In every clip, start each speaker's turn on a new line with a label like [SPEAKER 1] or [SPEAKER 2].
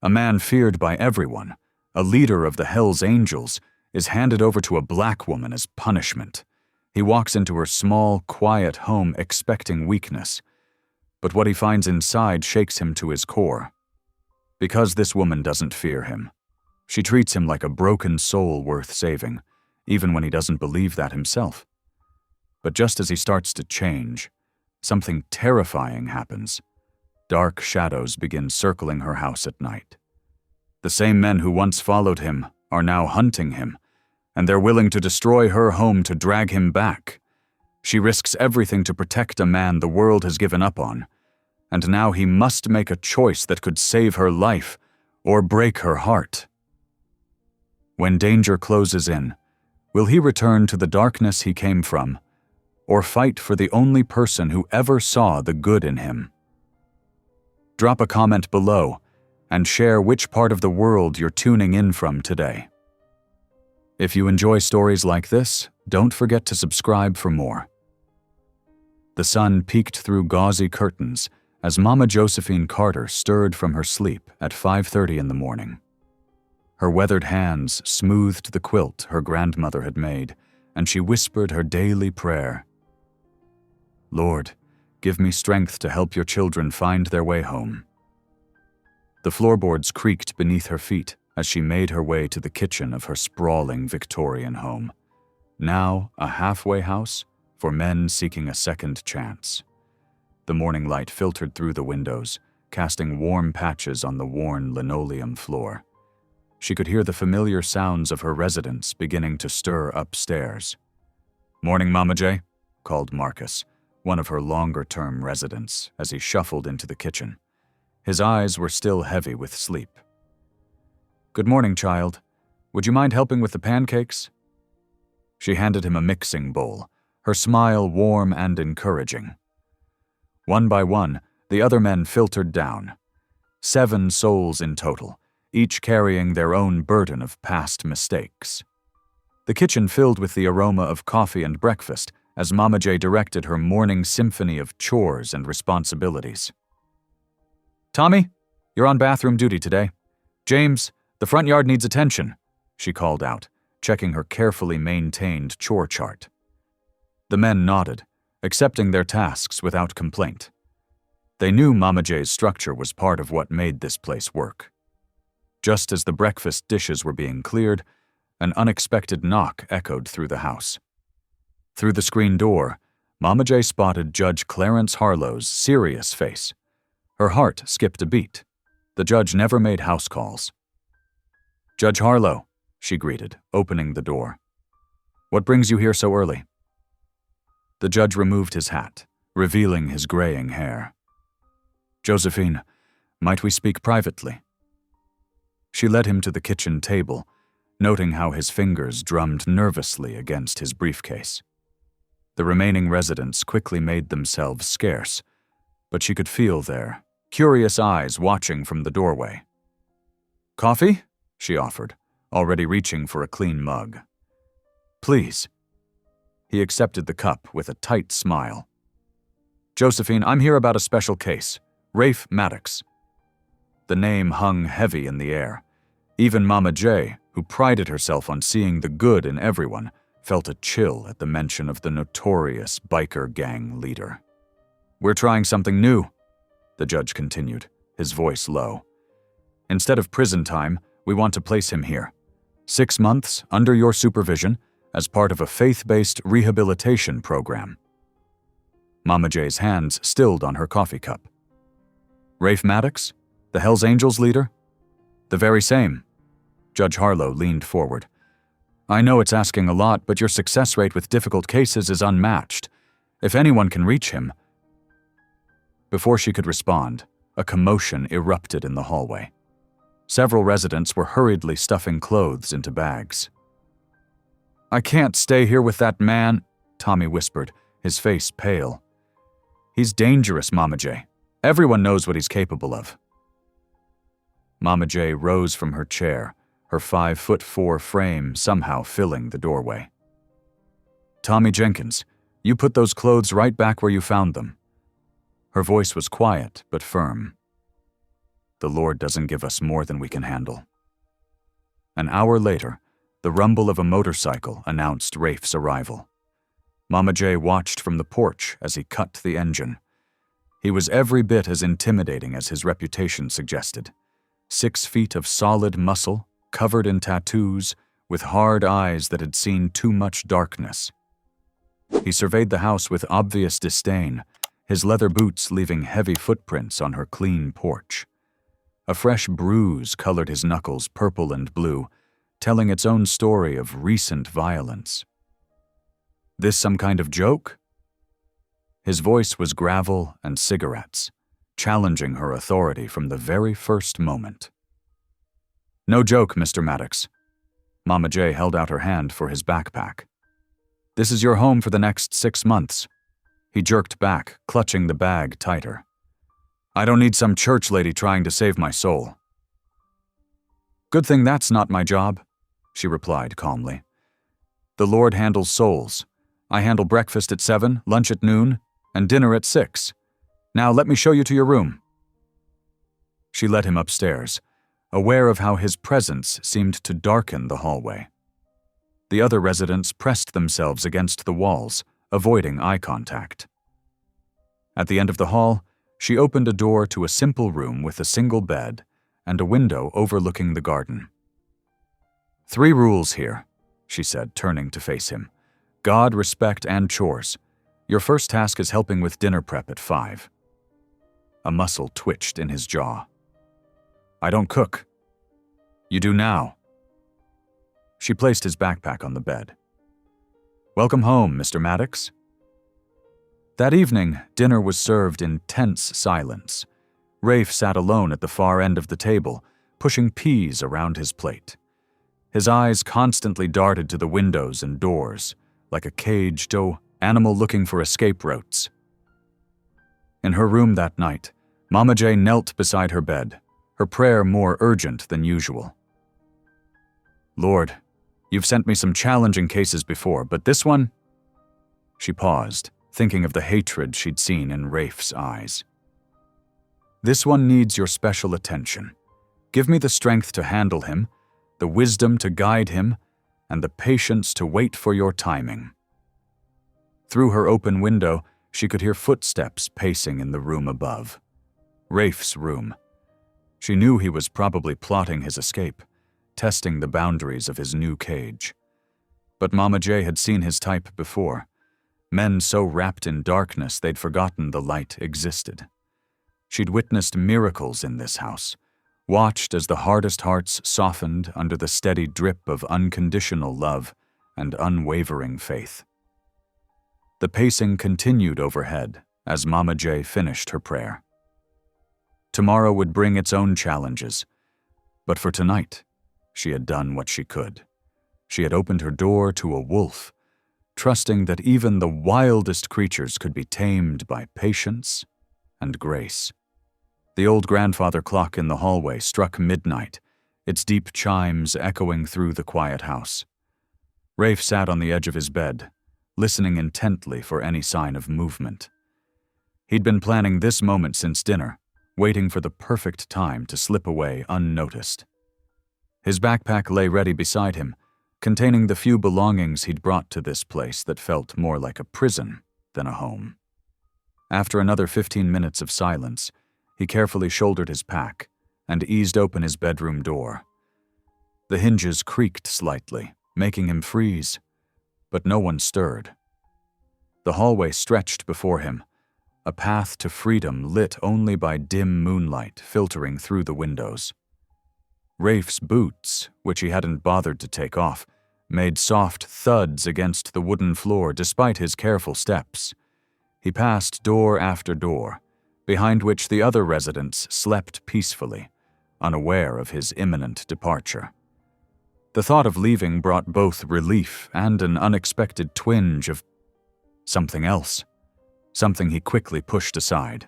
[SPEAKER 1] A man feared by everyone, a leader of the Hells Angels, is handed over to a black woman as punishment. He walks into her small, quiet home expecting weakness. But what he finds inside shakes him to his core. Because this woman doesn't fear him. She treats him like a broken soul worth saving, even when he doesn't believe that himself. But just as he starts to change, something terrifying happens. Dark shadows begin circling her house at night. The same men who once followed him are now hunting him, and they're willing to destroy her home to drag him back. She risks everything to protect a man the world has given up on, and now he must make a choice that could save her life or break her heart. When danger closes in, will he return to the darkness he came from, or fight for the only person who ever saw the good in him? Drop a comment below and share which part of the world you're tuning in from today. If you enjoy stories like this, don't forget to subscribe for more. The sun peeked through gauzy curtains as Mama Josephine Carter stirred from her sleep at 5:30 in the morning. Her weathered hands smoothed the quilt her grandmother had made, and she whispered her daily prayer. Lord, give me strength to help your children find their way home. The floorboards creaked beneath her feet as she made her way to the kitchen of her sprawling Victorian home, now a halfway house for men seeking a second chance. The morning light filtered through the windows, casting warm patches on the worn linoleum floor. She could hear the familiar sounds of her residents beginning to stir upstairs. "Morning, Mama J," called Marcus, one of her longer-term residents, as he shuffled into the kitchen. His eyes were still heavy with sleep. "Good morning, child. Would you mind helping with the pancakes?" She handed him a mixing bowl, her smile warm and encouraging. One by one, the other men filtered down. 7 souls in total, each carrying their own burden of past mistakes. The kitchen filled with the aroma of coffee and breakfast as Mama J directed her morning symphony of chores and responsibilities. "Tommy, you're on bathroom duty today. James, the front yard needs attention," she called out, checking her carefully maintained chore chart. The men nodded, accepting their tasks without complaint. They knew Mama J's structure was part of what made this place work. Just as the breakfast dishes were being cleared, an unexpected knock echoed through the house. Through the screen door, Mama J spotted Judge Clarence Harlow's serious face. Her heart skipped a beat. The judge never made house calls. "Judge Harlow," she greeted, opening the door. "What brings you here so early?" The judge removed his hat, revealing his graying hair. "Josephine, might we speak privately?" She led him to the kitchen table, noting how his fingers drummed nervously against his briefcase. The remaining residents quickly made themselves scarce, but she could feel their curious eyes watching from the doorway. "Coffee?" she offered, already reaching for a clean mug. "Please." He accepted the cup with a tight smile. "Josephine, I'm here about a special case. Rafe Maddox." The name hung heavy in the air. Even Mama J, who prided herself on seeing the good in everyone, felt a chill at the mention of the notorious biker gang leader. "We're trying something new," the judge continued, his voice low. "Instead of prison time, we want to place him here. 6 months under your supervision as part of a faith-based rehabilitation program." Mama J's hands stilled on her coffee cup. "Rafe Maddox? The Hells Angels leader?" "The very same." Judge Harlow leaned forward. "I know it's asking a lot, but your success rate with difficult cases is unmatched. If anyone can reach him—" Before she could respond, a commotion erupted in the hallway. Several residents were hurriedly stuffing clothes into bags. "I can't stay here with that man," Tommy whispered, his face pale. "He's dangerous, Mama J. Everyone knows what he's capable of." Mama J rose from her chair, her 5'4" frame somehow filling the doorway. "Tommy Jenkins, you put those clothes right back where you found them." Her voice was quiet but firm. The Lord doesn't give us more than we can handle. An hour later, the rumble of a motorcycle announced Rafe's arrival. Mama J watched from the porch as he cut the engine. He was every bit as intimidating as his reputation suggested. 6 feet of solid muscle, covered in tattoos, with hard eyes that had seen too much darkness. He surveyed the house with obvious disdain, his leather boots leaving heavy footprints on her clean porch. A fresh bruise colored his knuckles purple and blue, telling its own story of recent violence. This some kind of joke? His voice was gravel and cigarettes, challenging her authority from the very first moment. No joke, Mr. Maddox. Mama J held out her hand for his backpack. This is your home for the next 6 months. He jerked back, clutching the bag tighter. I don't need some church lady trying to save my soul. Good thing that's not my job, she replied calmly. The Lord handles souls. I handle breakfast at 7, lunch at noon, and dinner at 6. Now let me show you to your room. She led him upstairs, aware of how his presence seemed to darken the hallway. The other residents pressed themselves against the walls, avoiding eye contact. At the end of the hall, she opened a door to a simple room with a single bed and a window overlooking the garden. 3 rules here, she said, turning to face him. God, respect, and chores. Your first task is helping with dinner prep at 5. A muscle twitched in his jaw. I don't cook. You do now. She placed his backpack on the bed. Welcome home, Mr. Maddox. That evening, dinner was served in tense silence. Rafe sat alone at the far end of the table, pushing peas around his plate. His eyes constantly darted to the windows and doors, like a caged animal looking for escape routes. In her room that night, Mama J knelt beside her bed, her prayer more urgent than usual. Lord, you've sent me some challenging cases before, but this one? She paused, thinking of the hatred she'd seen in Rafe's eyes. This one needs your special attention. Give me the strength to handle him, the wisdom to guide him, and the patience to wait for your timing. Through her open window, she could hear footsteps pacing in the room above. Rafe's room. She knew he was probably plotting his escape, testing the boundaries of his new cage. But Mama J had seen his type before. Men so wrapped in darkness they'd forgotten the light existed. She'd witnessed miracles in this house, watched as the hardest hearts softened under the steady drip of unconditional love and unwavering faith. The pacing continued overhead as Mama J finished her prayer. Tomorrow would bring its own challenges, but for tonight, she had done what she could. She had opened her door to a wolf, trusting that even the wildest creatures could be tamed by patience and grace. The old grandfather clock in the hallway struck midnight, its deep chimes echoing through the quiet house. Rafe sat on the edge of his bed, listening intently for any sign of movement. He'd been planning this moment since dinner, waiting for the perfect time to slip away unnoticed. His backpack lay ready beside him, containing the few belongings he'd brought to this place that felt more like a prison than a home. After another 15 minutes of silence, he carefully shouldered his pack and eased open his bedroom door. The hinges creaked slightly, making him freeze, but no one stirred. The hallway stretched before him, a path to freedom lit only by dim moonlight filtering through the windows. Rafe's boots, which he hadn't bothered to take off, made soft thuds against the wooden floor despite his careful steps. He passed door after door, behind which the other residents slept peacefully, unaware of his imminent departure. The thought of leaving brought both relief and an unexpected twinge of something else, something he quickly pushed aside.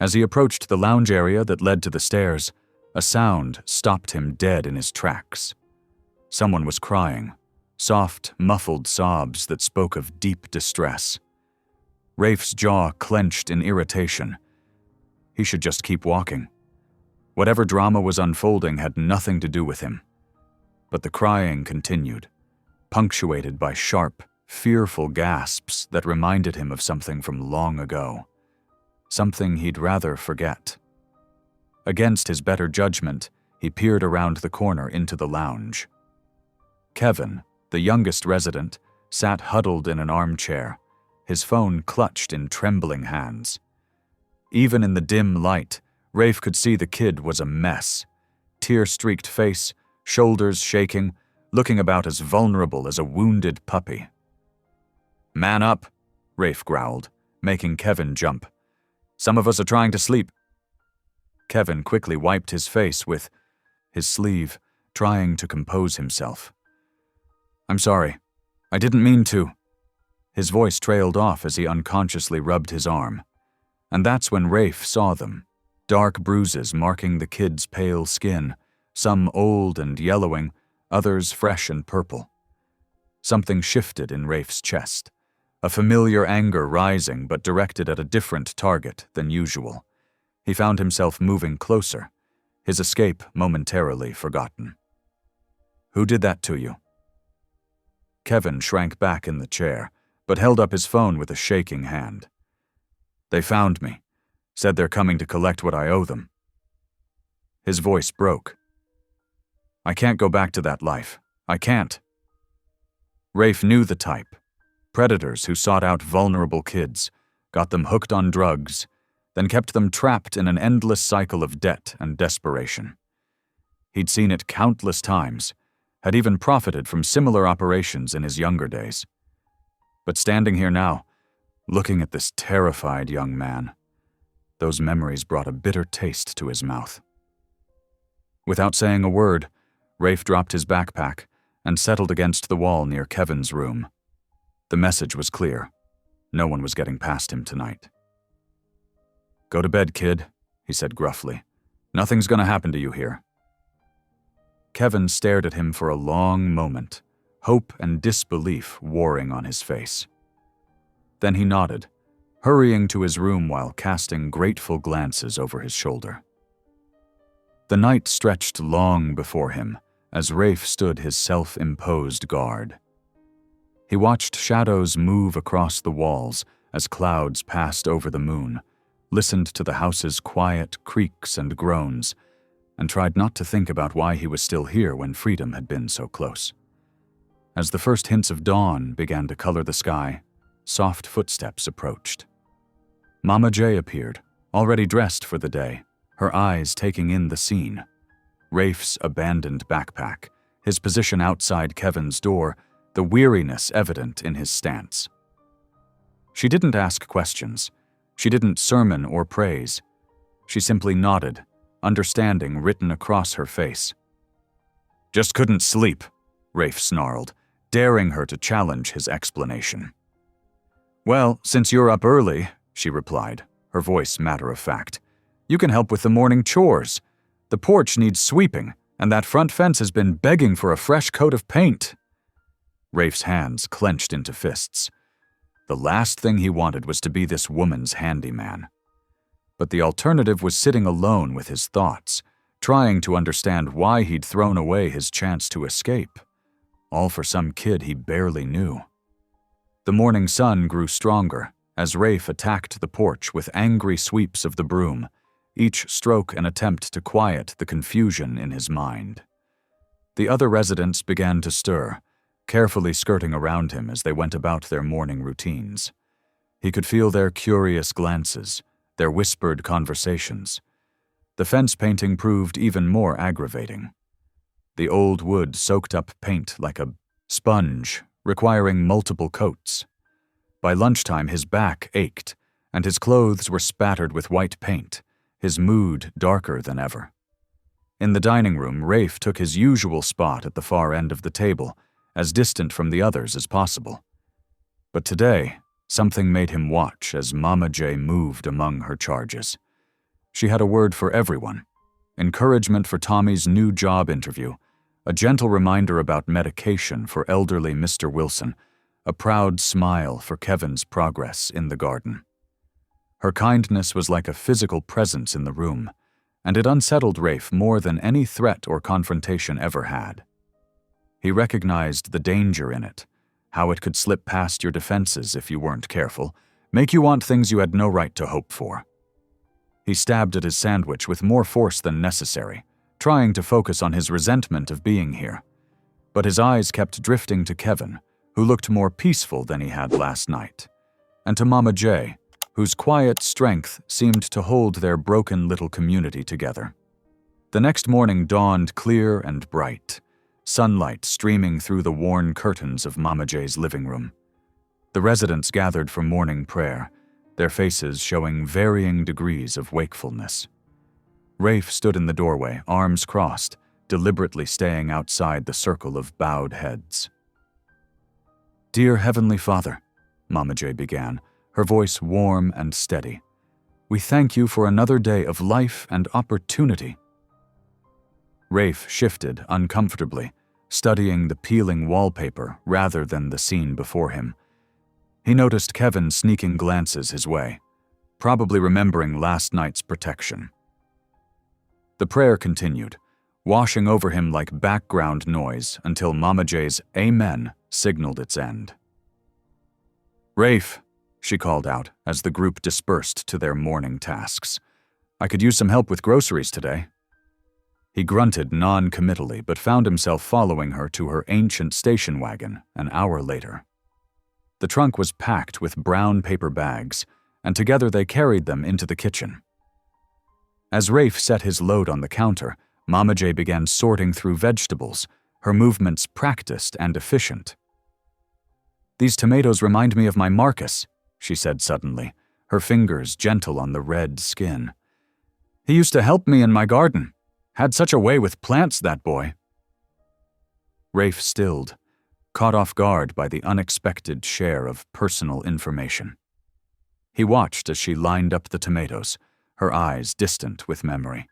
[SPEAKER 1] As he approached the lounge area that led to the stairs, a sound stopped him dead in his tracks. Someone was crying, soft, muffled sobs that spoke of deep distress. Rafe's jaw clenched in irritation. He should just keep walking. Whatever drama was unfolding had nothing to do with him. But the crying continued, punctuated by sharp, fearful gasps that reminded him of something from long ago. Something he'd rather forget. Against his better judgment, he peered around the corner into the lounge. Kevin, the youngest resident, sat huddled in an armchair, his phone clutched in trembling hands. Even in the dim light, Rafe could see the kid was a mess. Tear-streaked face, shoulders shaking, looking about as vulnerable as a wounded puppy. "Man up," Rafe growled, making Kevin jump. "Some of us are trying to sleep." Kevin quickly wiped his face with his sleeve, trying to compose himself. "I'm sorry. I didn't mean to." His voice trailed off as he unconsciously rubbed his arm. And that's when Rafe saw them, dark bruises marking the kid's pale skin, some old and yellowing, others fresh and purple. Something shifted in Rafe's chest, a familiar anger rising but directed at a different target than usual. He found himself moving closer, his escape momentarily forgotten. "Who did that to you?" Kevin shrank back in the chair, but held up his phone with a shaking hand. "They found me, said they're coming to collect what I owe them." His voice broke. "I can't go back to that life. I can't." Rafe knew the type. Predators who sought out vulnerable kids, got them hooked on drugs, then kept them trapped in an endless cycle of debt and desperation. He'd seen it countless times, had even profited from similar operations in his younger days. But standing here now, looking at this terrified young man, those memories brought a bitter taste to his mouth. Without saying a word, Rafe dropped his backpack and settled against the wall near Kevin's room. The message was clear. No one was getting past him tonight. "Go to bed, kid," he said gruffly. "Nothing's gonna happen to you here." Kevin stared at him for a long moment, hope and disbelief warring on his face. Then he nodded, hurrying to his room while casting grateful glances over his shoulder. The night stretched long before him as Rafe stood his self-imposed guard. He watched shadows move across the walls as clouds passed over the moon, listened to the house's quiet creaks and groans, and tried not to think about why he was still here when freedom had been so close. As the first hints of dawn began to color the sky, soft footsteps approached. Mama J appeared, already dressed for the day, her eyes taking in the scene. Rafe's abandoned backpack, his position outside Kevin's door, the weariness evident in his stance. She didn't ask questions. She didn't sermon or praise. She simply nodded, understanding written across her face. "Just couldn't sleep," Rafe snarled, daring her to challenge his explanation. "Well, since you're up early," she replied, her voice matter-of-fact, "you can help with the morning chores. The porch needs sweeping, and that front fence has been begging for a fresh coat of paint." Rafe's hands clenched into fists. The last thing he wanted was to be this woman's handyman. But the alternative was sitting alone with his thoughts, trying to understand why he'd thrown away his chance to escape, all for some kid he barely knew. The morning sun grew stronger as Rafe attacked the porch with angry sweeps of the broom, each stroke an attempt to quiet the confusion in his mind. The other residents began to stir, carefully skirting around him as they went about their morning routines. He could feel their curious glances, their whispered conversations. The fence painting proved even more aggravating. The old wood soaked up paint like a sponge, requiring multiple coats. By lunchtime, his back ached, and his clothes were spattered with white paint, his mood darker than ever. In the dining room, Rafe took his usual spot at the far end of the table, as distant from the others as possible. But today, something made him watch as Mama J moved among her charges. She had a word for everyone, encouragement for Tommy's new job interview, a gentle reminder about medication for elderly Mr. Wilson, a proud smile for Kevin's progress in the garden. Her kindness was like a physical presence in the room, and it unsettled Rafe more than any threat or confrontation ever had. He recognized the danger in it, how it could slip past your defenses if you weren't careful, make you want things you had no right to hope for. He stabbed at his sandwich with more force than necessary, trying to focus on his resentment of being here. But his eyes kept drifting to Kevin, who looked more peaceful than he had last night, and to Mama J, whose quiet strength seemed to hold their broken little community together. The next morning dawned clear and bright, sunlight streaming through the worn curtains of Mama J's living room. The residents gathered for morning prayer, their faces showing varying degrees of wakefulness. Rafe stood in the doorway, arms crossed, deliberately staying outside the circle of bowed heads. "Dear Heavenly Father," Mama J began, her voice warm and steady, "we thank you for another day of life and opportunity." Rafe shifted uncomfortably, studying the peeling wallpaper rather than the scene before him. He noticed Kevin sneaking glances his way, probably remembering last night's protection. The prayer continued, washing over him like background noise until Mama J's "Amen" signaled its end. "Rafe," she called out as the group dispersed to their morning tasks, "I could use some help with groceries today." He grunted non-committally but found himself following her to her ancient station wagon an hour later. The trunk was packed with brown paper bags, and together they carried them into the kitchen. As Rafe set his load on the counter, Mama J began sorting through vegetables, her movements practiced and efficient. "These tomatoes remind me of my Marcus," she said suddenly, her fingers gentle on the red skin. "He used to help me in my garden. Had such a way with plants, that boy." Rafe stilled, caught off guard by the unexpected share of personal information. He watched as she lined up the tomatoes, her eyes distant with memory.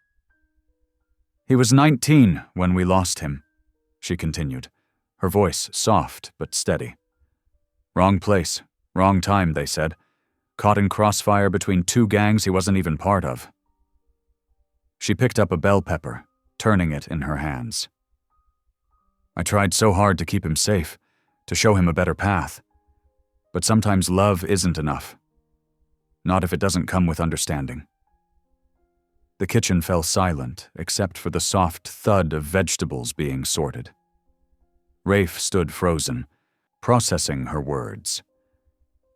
[SPEAKER 1] "He was 19 when we lost him," she continued, her voice soft but steady. "Wrong place, wrong time, they said. Caught in crossfire between two gangs he wasn't even part of." She picked up a bell pepper, turning it in her hands. "I tried so hard to keep him safe, to show him a better path. But sometimes love isn't enough. Not if it doesn't come with understanding." The kitchen fell silent except for the soft thud of vegetables being sorted. Rafe stood frozen, processing her words.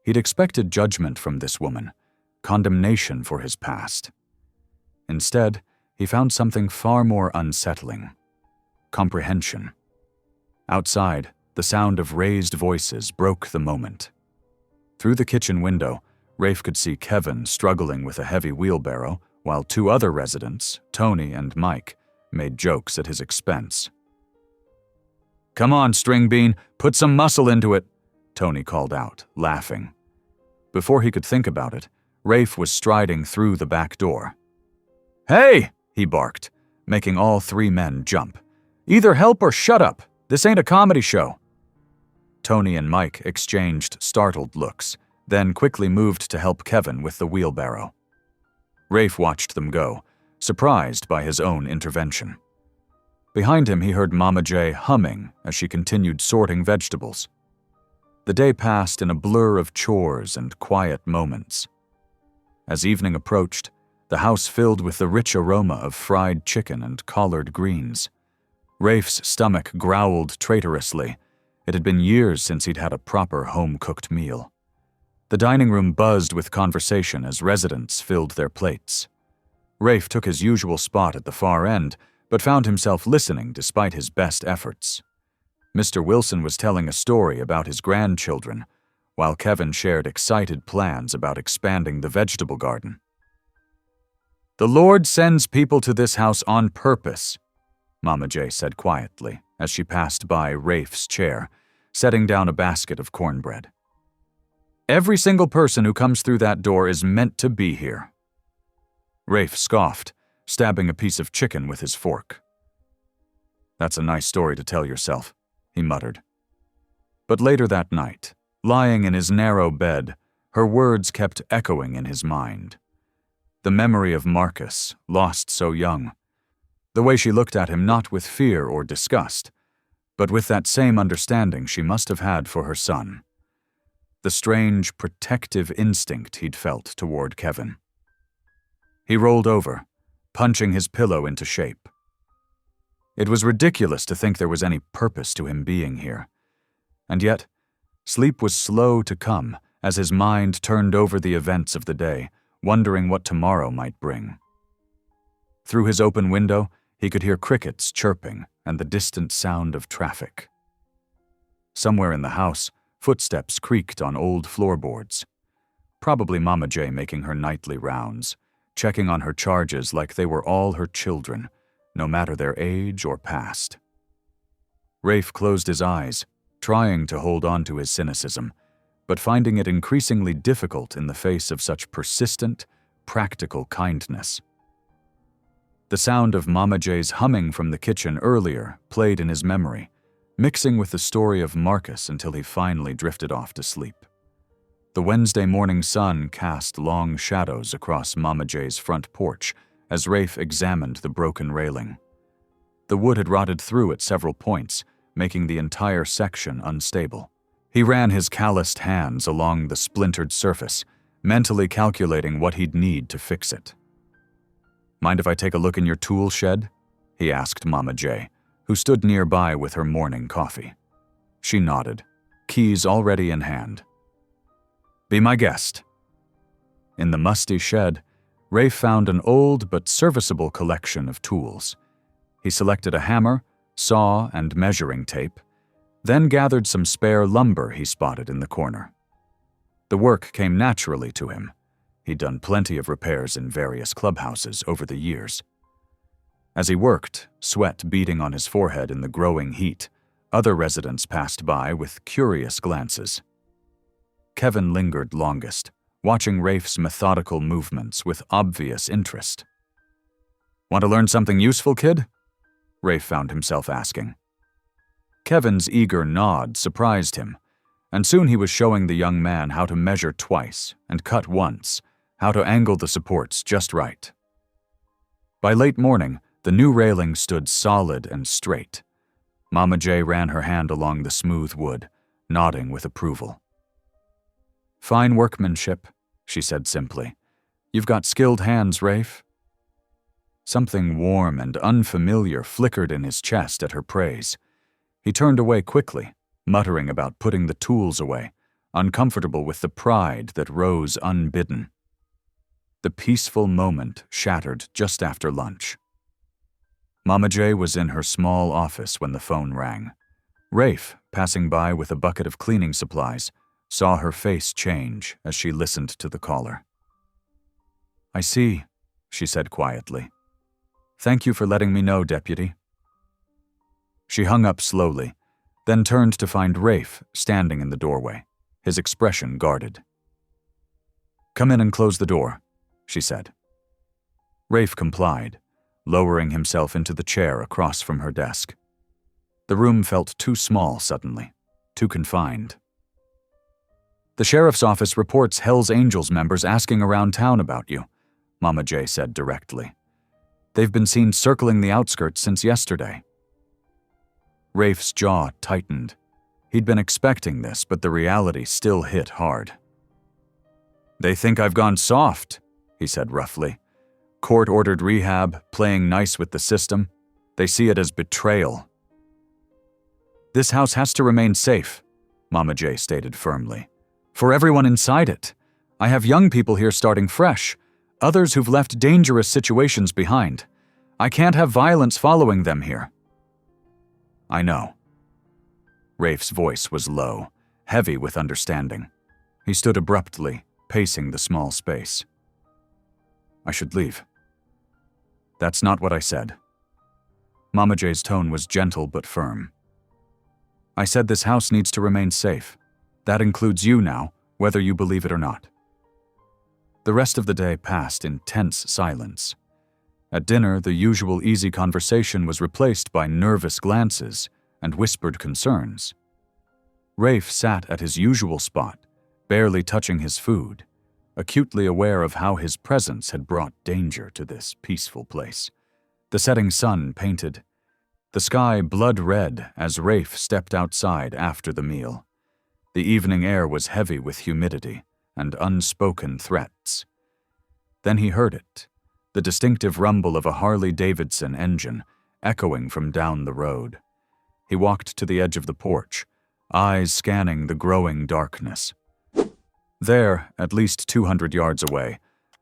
[SPEAKER 1] He'd expected judgment from this woman, condemnation for his past. Instead, he found something far more unsettling: comprehension. Outside, the sound of raised voices broke the moment. Through the kitchen window, Rafe could see Kevin struggling with a heavy wheelbarrow, while two other residents, Tony and Mike, made jokes at his expense. "Come on, String Bean, put some muscle into it," Tony called out, laughing. Before he could think about it, Rafe was striding through the back door. "Hey!" he barked, making all three men jump. "Either help or shut up. This ain't a comedy show." Tony and Mike exchanged startled looks, then quickly moved to help Kevin with the wheelbarrow. Rafe watched them go, surprised by his own intervention. Behind him, he heard Mama J humming as she continued sorting vegetables. The day passed in a blur of chores and quiet moments. As evening approached, the house filled with the rich aroma of fried chicken and collard greens. Rafe's stomach growled traitorously. It had been years since he'd had a proper home-cooked meal. The dining room buzzed with conversation as residents filled their plates. Rafe took his usual spot at the far end, but found himself listening despite his best efforts. Mr. Wilson was telling a story about his grandchildren, while Kevin shared excited plans about expanding the vegetable garden. "The Lord sends people to this house on purpose," Mama J said quietly as she passed by Rafe's chair, setting down a basket of cornbread. "Every single person who comes through that door is meant to be here." Rafe scoffed, stabbing a piece of chicken with his fork. "That's a nice story to tell yourself," he muttered. But later that night, lying in his narrow bed, her words kept echoing in his mind. The memory of Marcus, lost so young. The way she looked at him not with fear or disgust, but with that same understanding she must have had for her son. The strange, protective instinct he'd felt toward Kevin. He rolled over, punching his pillow into shape. It was ridiculous to think there was any purpose to him being here. And yet, sleep was slow to come as his mind turned over the events of the day, wondering what tomorrow might bring. Through his open window, he could hear crickets chirping and the distant sound of traffic. Somewhere in the house, footsteps creaked on old floorboards. Probably Mama J making her nightly rounds, checking on her charges like they were all her children, no matter their age or past. Rafe closed his eyes, trying to hold on to his cynicism, but finding it increasingly difficult in the face of such persistent, practical kindness. The sound of Mama J's humming from the kitchen earlier played in his memory, mixing with the story of Marcus until he finally drifted off to sleep. The Wednesday morning sun cast long shadows across Mama J's front porch as Rafe examined the broken railing. The wood had rotted through at several points, making the entire section unstable. He ran his calloused hands along the splintered surface, mentally calculating what he'd need to fix it. "Mind if I take a look in your tool shed?" he asked Mama J, who stood nearby with her morning coffee. She nodded, keys already in hand. "Be my guest." In the musty shed, Rafe found an old but serviceable collection of tools. He selected a hammer, saw, and measuring tape, then gathered some spare lumber he spotted in the corner. The work came naturally to him. He'd done plenty of repairs in various clubhouses over the years. As he worked, sweat beading on his forehead in the growing heat, other residents passed by with curious glances. Kevin lingered longest, watching Rafe's methodical movements with obvious interest. "Want to learn something useful, kid?" Rafe found himself asking. Kevin's eager nod surprised him, and soon he was showing the young man how to measure twice and cut once, how to angle the supports just right. By late morning, the new railing stood solid and straight. Mama J ran her hand along the smooth wood, nodding with approval. "Fine workmanship," she said simply. "You've got skilled hands, Rafe." Something warm and unfamiliar flickered in his chest at her praise. He turned away quickly, muttering about putting the tools away, uncomfortable with the pride that rose unbidden. The peaceful moment shattered just after lunch. Mama J was in her small office when the phone rang. Rafe, passing by with a bucket of cleaning supplies, saw her face change as she listened to the caller. "I see," she said quietly. "Thank you for letting me know, Deputy." She hung up slowly, then turned to find Rafe standing in the doorway, his expression guarded. "Come in and close the door," she said. Rafe complied, lowering himself into the chair across from her desk. The room felt too small suddenly, too confined. "The sheriff's office reports Hell's Angels members asking around town about you," Mama J said directly. "They've been seen circling the outskirts since yesterday." Rafe's jaw tightened. He'd been expecting this, but the reality still hit hard. "They think I've gone soft," he said roughly. "Court-ordered rehab, playing nice with the system. They see it as betrayal." "This house has to remain safe," Mama J stated firmly. "For everyone inside it. I have young people here starting fresh, others who've left dangerous situations behind. I can't have violence following them here." "I know." Rafe's voice was low, heavy with understanding. He stood abruptly, pacing the small space. "I should leave." "That's not what I said." Mama J's tone was gentle but firm. "I said this house needs to remain safe. That includes you now, whether you believe it or not." The rest of the day passed in tense silence. At dinner, the usual easy conversation was replaced by nervous glances and whispered concerns. Rafe sat at his usual spot, barely touching his food, acutely aware of how his presence had brought danger to this peaceful place. The setting sun painted the sky blood red as Rafe stepped outside after the meal. The evening air was heavy with humidity and unspoken threats. Then he heard it, the distinctive rumble of a Harley-Davidson engine echoing from down the road. He walked to the edge of the porch, eyes scanning the growing darkness. There, at least 200 yards away,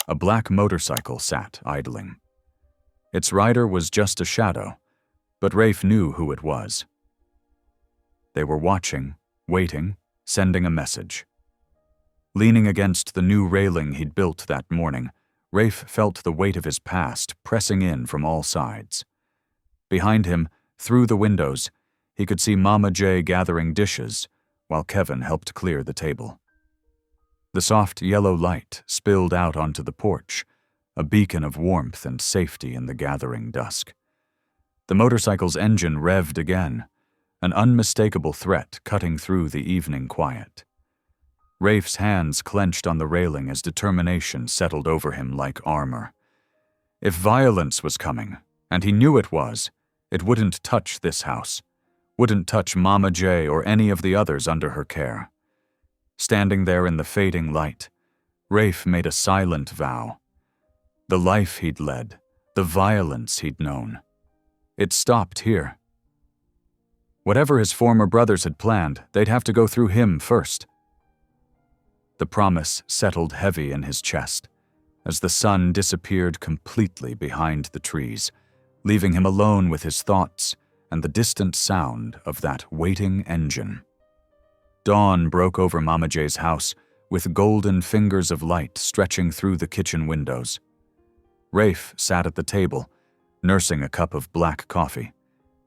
[SPEAKER 1] a black motorcycle sat idling. Its rider was just a shadow, but Rafe knew who it was. They were watching, waiting, sending a message. Leaning against the new railing he'd built that morning, Rafe felt the weight of his past pressing in from all sides. Behind him, through the windows, he could see Mama J gathering dishes while Kevin helped clear the table. The soft yellow light spilled out onto the porch, a beacon of warmth and safety in the gathering dusk. The motorcycle's engine revved again, an unmistakable threat cutting through the evening quiet. Rafe's hands clenched on the railing as determination settled over him like armor. If violence was coming, and he knew it was, it wouldn't touch this house, wouldn't touch Mama J or any of the others under her care. Standing there in the fading light, Rafe made a silent vow. The life he'd led, the violence he'd known, it stopped here. Whatever his former brothers had planned, they'd have to go through him first. The promise settled heavy in his chest as the sun disappeared completely behind the trees, leaving him alone with his thoughts and the distant sound of that waiting engine. Dawn broke over Mama J's house with golden fingers of light stretching through the kitchen windows. Rafe sat at the table, nursing a cup of black coffee,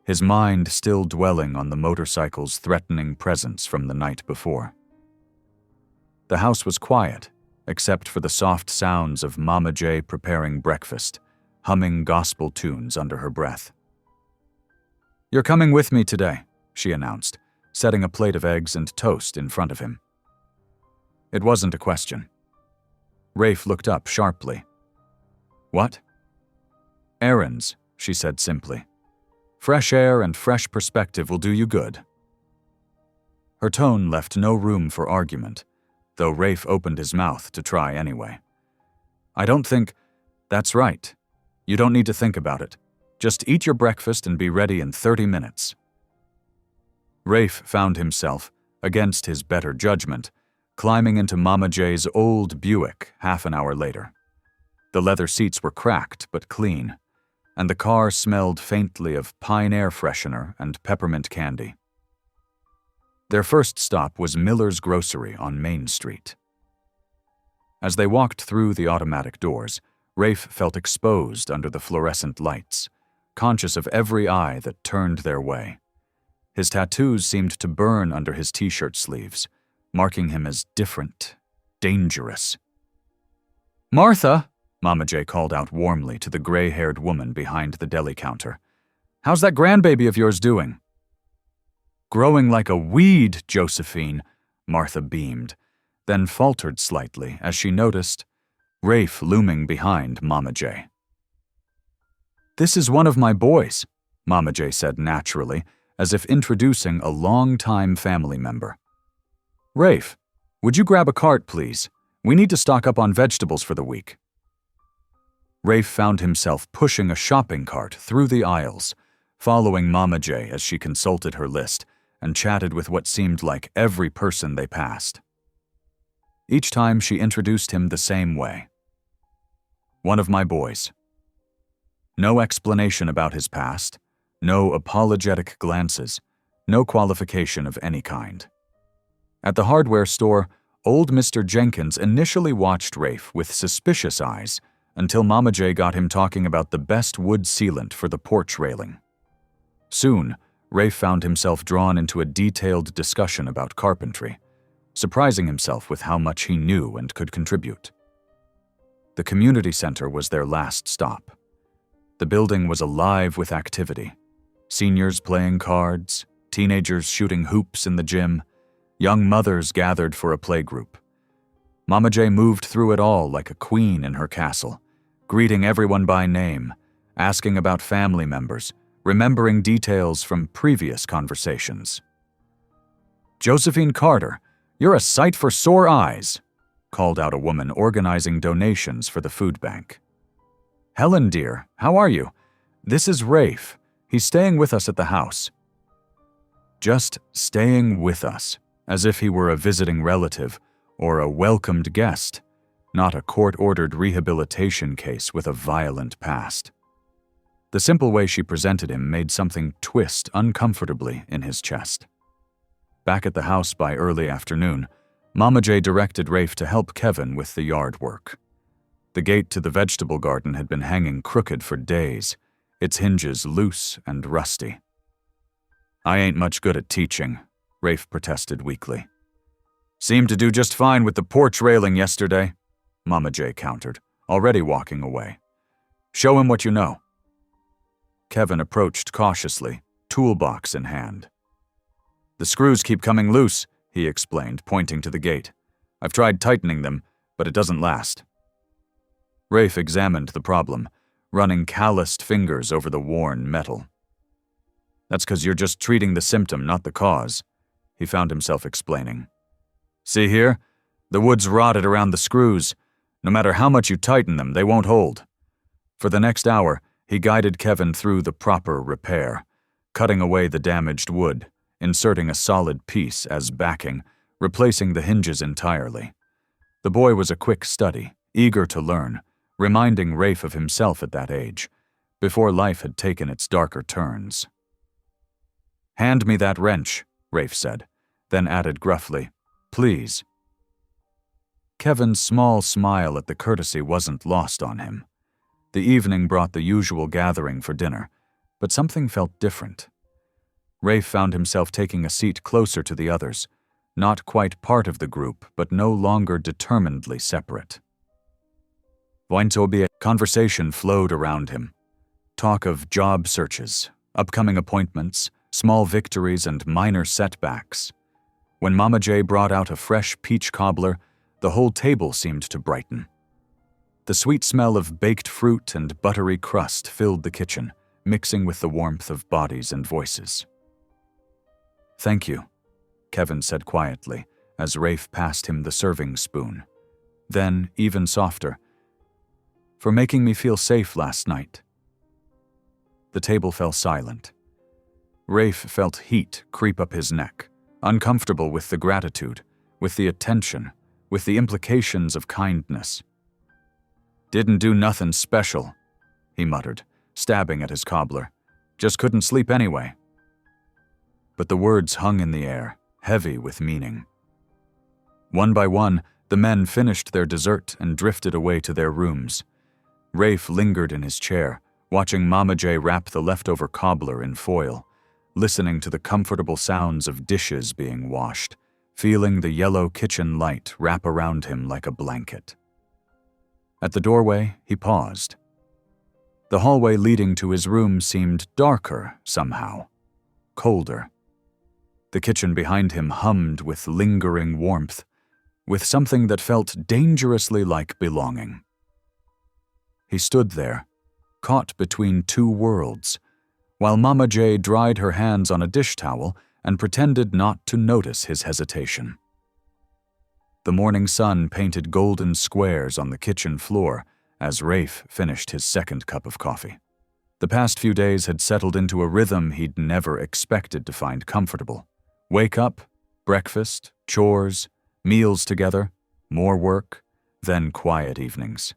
[SPEAKER 1] his mind still dwelling on the motorcycle's threatening presence from the night before. The house was quiet, except for the soft sounds of Mama J preparing breakfast, humming gospel tunes under her breath. "You're coming with me today," she announced, setting a plate of eggs and toast in front of him. It wasn't a question. Rafe looked up sharply. "What?" "Errands," she said simply. "Fresh air and fresh perspective will do you good." Her tone left no room for argument, though Rafe opened his mouth to try anyway. "I don't think—" "That's right. You don't need to think about it. Just eat your breakfast and be ready in 30 minutes. Rafe found himself, against his better judgment, climbing into Mama J's old Buick half an hour later. The leather seats were cracked but clean, and the car smelled faintly of pine air freshener and peppermint candy. Their first stop was Miller's Grocery on Main Street. As they walked through the automatic doors, Rafe felt exposed under the fluorescent lights, conscious of every eye that turned their way. His tattoos seemed to burn under his t-shirt sleeves, marking him as different, dangerous. "Martha," Mama J called out warmly to the gray-haired woman behind the deli counter. "How's that grandbaby of yours doing?" "Growing like a weed, Josephine," Martha beamed, then faltered slightly as she noticed Rafe looming behind Mama J. "This is one of my boys," Mama J said naturally, as if introducing a long-time family member. "Rafe, would you grab a cart, please? We need to stock up on vegetables for the week." Rafe found himself pushing a shopping cart through the aisles, following Mama J as she consulted her list and chatted with what seemed like every person they passed. Each time she introduced him the same way. "One of my boys." No explanation about his past, no apologetic glances, no qualification of any kind. At the hardware store, old Mr. Jenkins initially watched Rafe with suspicious eyes until Mama J got him talking about the best wood sealant for the porch railing. Soon, Rafe found himself drawn into a detailed discussion about carpentry, surprising himself with how much he knew and could contribute. The community center was their last stop. The building was alive with activity. Seniors playing cards, teenagers shooting hoops in the gym, young mothers gathered for a playgroup. Mama J moved through it all like a queen in her castle, greeting everyone by name, asking about family members, remembering details from previous conversations. "Josephine Carter, you're a sight for sore eyes," called out a woman organizing donations for the food bank. "Helen, dear, how are you? This is Rafe. He's staying with us at the house." Just staying with us, as if he were a visiting relative or a welcomed guest, not a court-ordered rehabilitation case with a violent past. The simple way she presented him made something twist uncomfortably in his chest. Back at the house by early afternoon, Mama J directed Rafe to help Kevin with the yard work. The gate to the vegetable garden had been hanging crooked for days, its hinges loose and rusty. "I ain't much good at teaching," Rafe protested weakly. "Seemed to do just fine with the porch railing yesterday," Mama J countered, already walking away. "Show him what you know." Kevin approached cautiously, toolbox in hand. "The screws keep coming loose," he explained, pointing to the gate. "I've tried tightening them, but it doesn't last." Rafe examined the problem, running calloused fingers over the worn metal. "That's 'cause you're just treating the symptom, not the cause," he found himself explaining. "See here? The wood's rotted around the screws. No matter how much you tighten them, they won't hold." For the next hour, he guided Kevin through the proper repair, cutting away the damaged wood, inserting a solid piece as backing, replacing the hinges entirely. The boy was a quick study, eager to learn, reminding Rafe of himself at that age, before life had taken its darker turns. "Hand me that wrench," Rafe said, then added gruffly, "Please." Kevin's small smile at the courtesy wasn't lost on him. The evening brought the usual gathering for dinner, but something felt different. Rafe found himself taking a seat closer to the others, not quite part of the group, but no longer determinedly separate. Conversation flowed around him. Talk of job searches, upcoming appointments, small victories, and minor setbacks. When Mama J brought out a fresh peach cobbler, the whole table seemed to brighten. The sweet smell of baked fruit and buttery crust filled the kitchen, mixing with the warmth of bodies and voices. "Thank you," Kevin said quietly, as Rafe passed him the serving spoon. Then, even softer, "For making me feel safe last night." The table fell silent. Rafe felt heat creep up his neck, uncomfortable with the gratitude, with the attention, with the implications of kindness. "Didn't do nothing special," he muttered, stabbing at his cobbler. "Just couldn't sleep anyway." But the words hung in the air, heavy with meaning. One by one, the men finished their dessert and drifted away to their rooms. Rafe lingered in his chair, watching Mama J wrap the leftover cobbler in foil, listening to the comfortable sounds of dishes being washed, feeling the yellow kitchen light wrap around him like a blanket. At the doorway, he paused. The hallway leading to his room seemed darker somehow, colder. The kitchen behind him hummed with lingering warmth, with something that felt dangerously like belonging. He stood there, caught between two worlds, while Mama J dried her hands on a dish towel and pretended not to notice his hesitation. The morning sun painted golden squares on the kitchen floor as Rafe finished his second cup of coffee. The past few days had settled into a rhythm he'd never expected to find comfortable. Wake up, breakfast, chores, meals together, more work, then quiet evenings.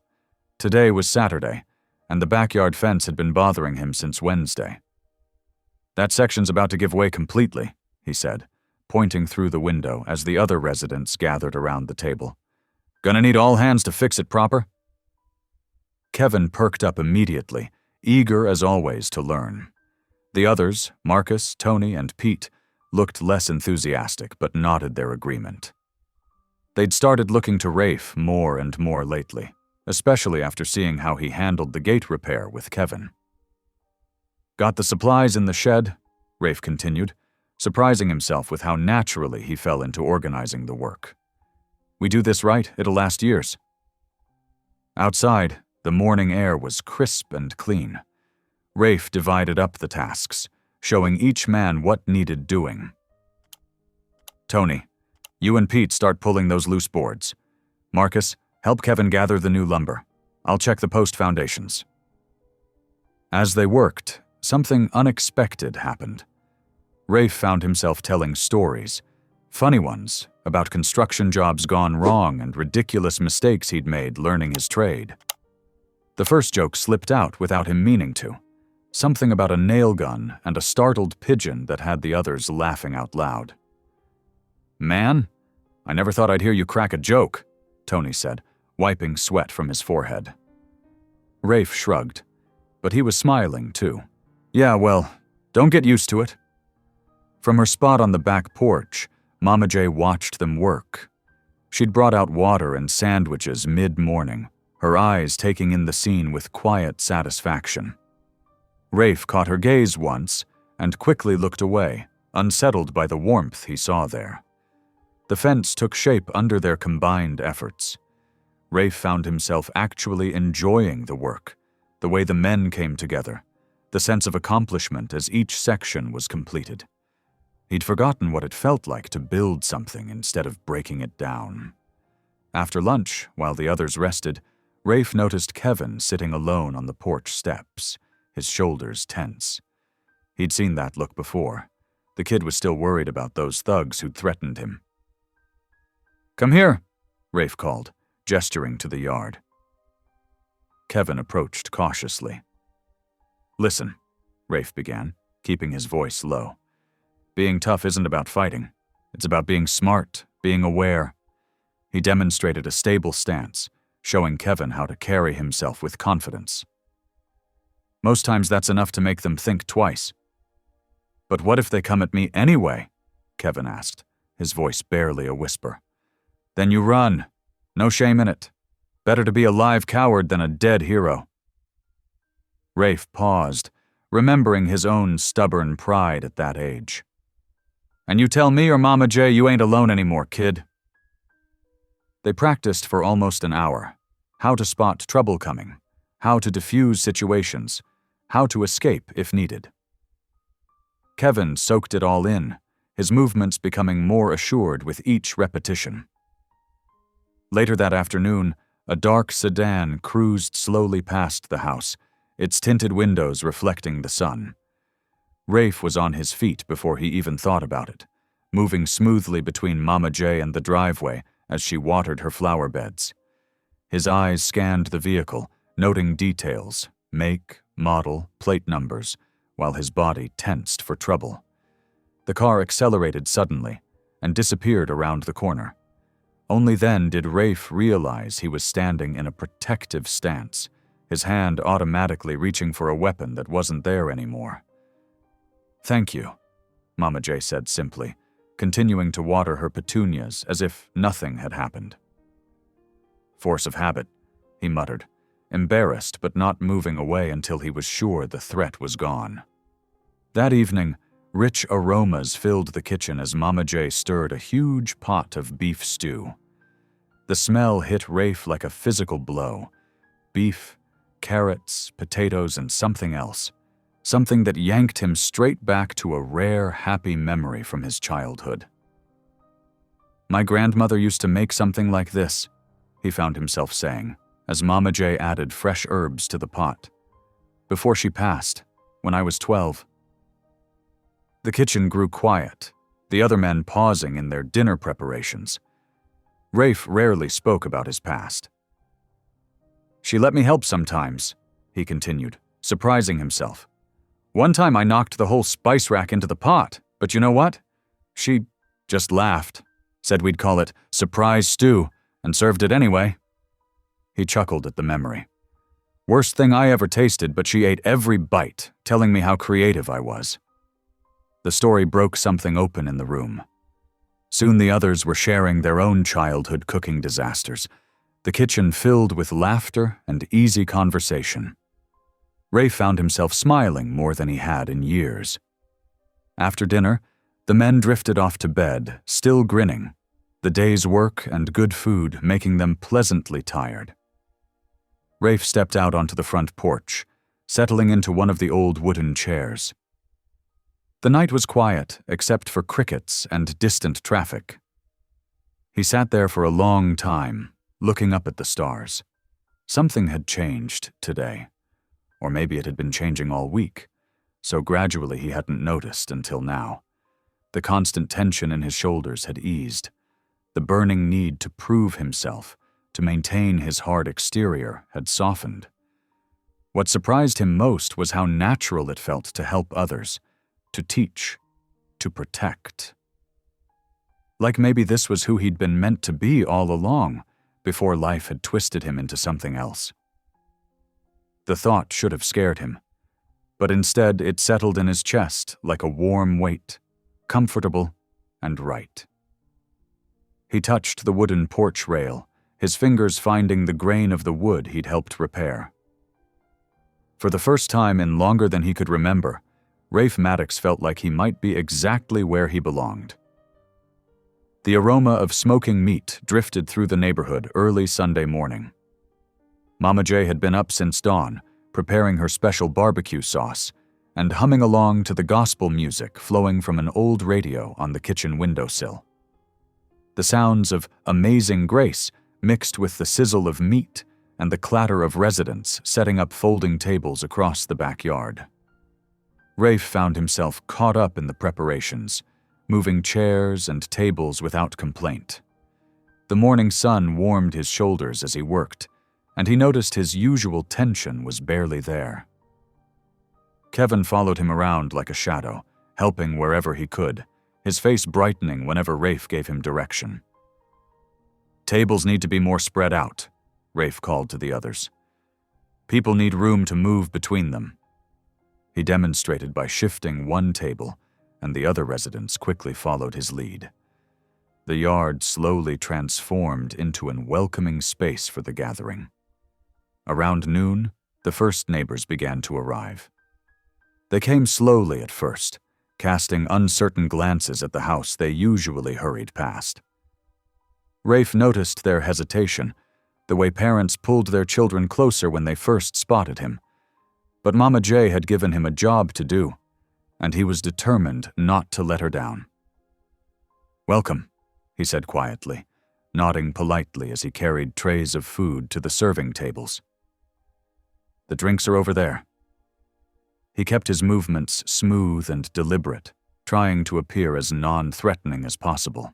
[SPEAKER 1] Today was Saturday, and the backyard fence had been bothering him since Wednesday. "That section's about to give way completely," he said, pointing through the window as the other residents gathered around the table. "Gonna need all hands to fix it proper?" Kevin perked up immediately, eager as always to learn. The others, Marcus, Tony, and Pete, looked less enthusiastic but nodded their agreement. They'd started looking to Rafe more and more lately, especially after seeing how he handled the gate repair with Kevin. "Got the supplies in the shed," Rafe continued, surprising himself with how naturally he fell into organizing the work. We do this right, it'll last years." Outside, the morning air was crisp and clean. Rafe divided up the tasks, showing each man what needed doing. "Tony, you and Pete start pulling those loose boards. Marcus, help Kevin gather the new lumber. I'll check the post foundations." As they worked, something unexpected happened. Rafe found himself telling stories, funny ones, about construction jobs gone wrong and ridiculous mistakes he'd made learning his trade. The first joke slipped out without him meaning to. Something about a nail gun and a startled pigeon that had the others laughing out loud. "Man, I never thought I'd hear you crack a joke," Tony said, wiping sweat from his forehead. Rafe shrugged, but he was smiling too. "Yeah, well, don't get used to it." From her spot on the back porch, Mama J watched them work. She'd brought out water and sandwiches mid-morning, her eyes taking in the scene with quiet satisfaction. Rafe caught her gaze once and quickly looked away, unsettled by the warmth he saw there. The fence took shape under their combined efforts. Rafe found himself actually enjoying the work, the way the men came together, the sense of accomplishment as each section was completed. He'd forgotten what it felt like to build something instead of breaking it down. After lunch, while the others rested, Rafe noticed Kevin sitting alone on the porch steps, his shoulders tense. He'd seen that look before. The kid was still worried about those thugs who'd threatened him. "Come here," Rafe called, gesturing to the yard. Kevin approached cautiously. "Listen," Rafe began, keeping his voice low. "Being tough isn't about fighting. It's about being smart, being aware." He demonstrated a stable stance, showing Kevin how to carry himself with confidence. "Most times that's enough to make them think twice." "But what if they come at me anyway?" Kevin asked, his voice barely a whisper. "Then you run. No shame in it. Better to be a live coward than a dead hero." Rafe paused, remembering his own stubborn pride at that age. "And you tell me or Mama J you ain't alone anymore, kid." They practiced for almost an hour. How to spot trouble coming, how to diffuse situations, how to escape if needed. Kevin soaked it all in, his movements becoming more assured with each repetition. Later that afternoon, a dark sedan cruised slowly past the house, its tinted windows reflecting the sun. Rafe was on his feet before he even thought about it, moving smoothly between Mama J and the driveway as she watered her flower beds. His eyes scanned the vehicle, noting details, make, model, plate numbers, while his body tensed for trouble. The car accelerated suddenly and disappeared around the corner. Only then did Rafe realize he was standing in a protective stance, his hand automatically reaching for a weapon that wasn't there anymore. "Thank you," Mama J said simply, continuing to water her petunias as if nothing had happened. "Force of habit," he muttered, embarrassed but not moving away until he was sure the threat was gone. That evening, rich aromas filled the kitchen as Mama J stirred a huge pot of beef stew. The smell hit Rafe like a physical blow. Beef, carrots, potatoes, and something else. Something that yanked him straight back to a rare, happy memory from his childhood. "My grandmother used to make something like this," he found himself saying, as Mama J added fresh herbs to the pot. "Before she passed, when I was 12. The kitchen grew quiet, the other men pausing in their dinner preparations. Rafe rarely spoke about his past. "She let me help sometimes," he continued, surprising himself. "One time I knocked the whole spice rack into the pot, but you know what? She just laughed, said we'd call it surprise stew, and served it anyway." He chuckled at the memory. "Worst thing I ever tasted, but she ate every bite, telling me how creative I was." The story broke something open in the room. Soon the others were sharing their own childhood cooking disasters, the kitchen filled with laughter and easy conversation. Rafe found himself smiling more than he had in years. After dinner, the men drifted off to bed, still grinning. the day's work and good food making them pleasantly tired. Rafe stepped out onto the front porch, settling into one of the old wooden chairs. The night was quiet, except for crickets and distant traffic. He sat there for a long time, looking up at the stars. Something had changed today. Or maybe it had been changing all week, so gradually he hadn't noticed until now. The constant tension in his shoulders had eased. The burning need to prove himself, to maintain his hard exterior, had softened. What surprised him most was how natural it felt to help others, to teach, to protect. Like maybe this was who he'd been meant to be all along, before life had twisted him into something else. The thought should have scared him, but instead it settled in his chest like a warm weight, comfortable and right. He touched the wooden porch rail, his fingers finding the grain of the wood he'd helped repair. For the first time in longer than he could remember, Rafe Maddox felt like he might be exactly where he belonged. The aroma of smoking meat drifted through the neighborhood early Sunday morning. Mama J had been up since dawn, preparing her special barbecue sauce, and humming along to the gospel music flowing from an old radio on the kitchen windowsill. The sounds of Amazing Grace mixed with the sizzle of meat and the clatter of residents setting up folding tables across the backyard. Rafe found himself caught up in the preparations, moving chairs and tables without complaint. The morning sun warmed his shoulders as he worked, and he noticed his usual tension was barely there. Kevin followed him around like a shadow, helping wherever he could, his face brightening whenever Rafe gave him direction. "Tables need to be more spread out," Rafe called to the others. "People need room to move between them." He demonstrated by shifting one table, and the other residents quickly followed his lead. The yard slowly transformed into an welcoming space for the gathering. Around noon, the first neighbors began to arrive. They came slowly at first, casting uncertain glances at the house they usually hurried past. Rafe noticed their hesitation, the way parents pulled their children closer when they first spotted him. But Mama J had given him a job to do, and he was determined not to let her down. "Welcome," he said quietly, nodding politely as he carried trays of food to the serving tables. "The drinks are over there." He kept his movements smooth and deliberate, trying to appear as non-threatening as possible.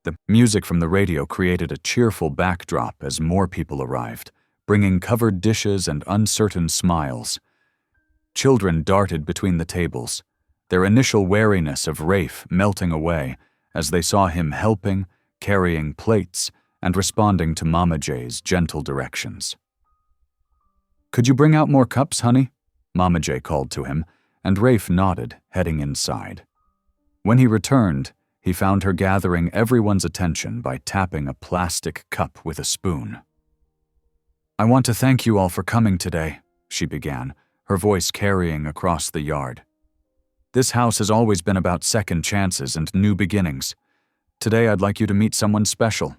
[SPEAKER 1] The music from the radio created a cheerful backdrop as more people arrived, bringing covered dishes and uncertain smiles. Children darted between the tables, their initial wariness of Rafe melting away as they saw him helping, carrying plates, and responding to Mama J's gentle directions. "Could you bring out more cups, honey?" Mama J called to him, and Rafe nodded, heading inside. When he returned, he found her gathering everyone's attention by tapping a plastic cup with a spoon. "I want to thank you all for coming today," she began, her voice carrying across the yard. "This house has always been about second chances and new beginnings. Today I'd like you to meet someone special."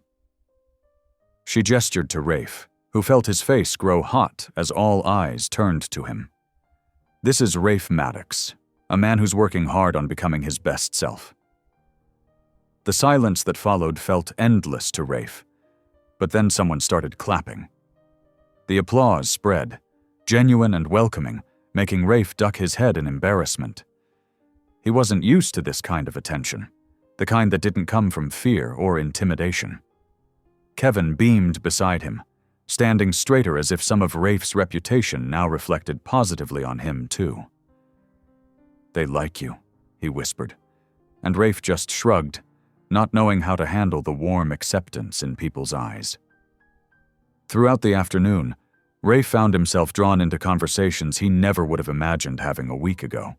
[SPEAKER 1] She gestured to Rafe, who felt his face grow hot as all eyes turned to him. "This is Rafe Maddox, a man who's working hard on becoming his best self." The silence that followed felt endless to Rafe, but then someone started clapping. The applause spread, genuine and welcoming, making Rafe duck his head in embarrassment. He wasn't used to this kind of attention, the kind that didn't come from fear or intimidation. Kevin beamed beside him, standing straighter as if some of Rafe's reputation now reflected positively on him too. "They like you," he whispered, and Rafe just shrugged, not knowing how to handle the warm acceptance in people's eyes. Throughout the afternoon, Rafe found himself drawn into conversations he never would have imagined having a week ago.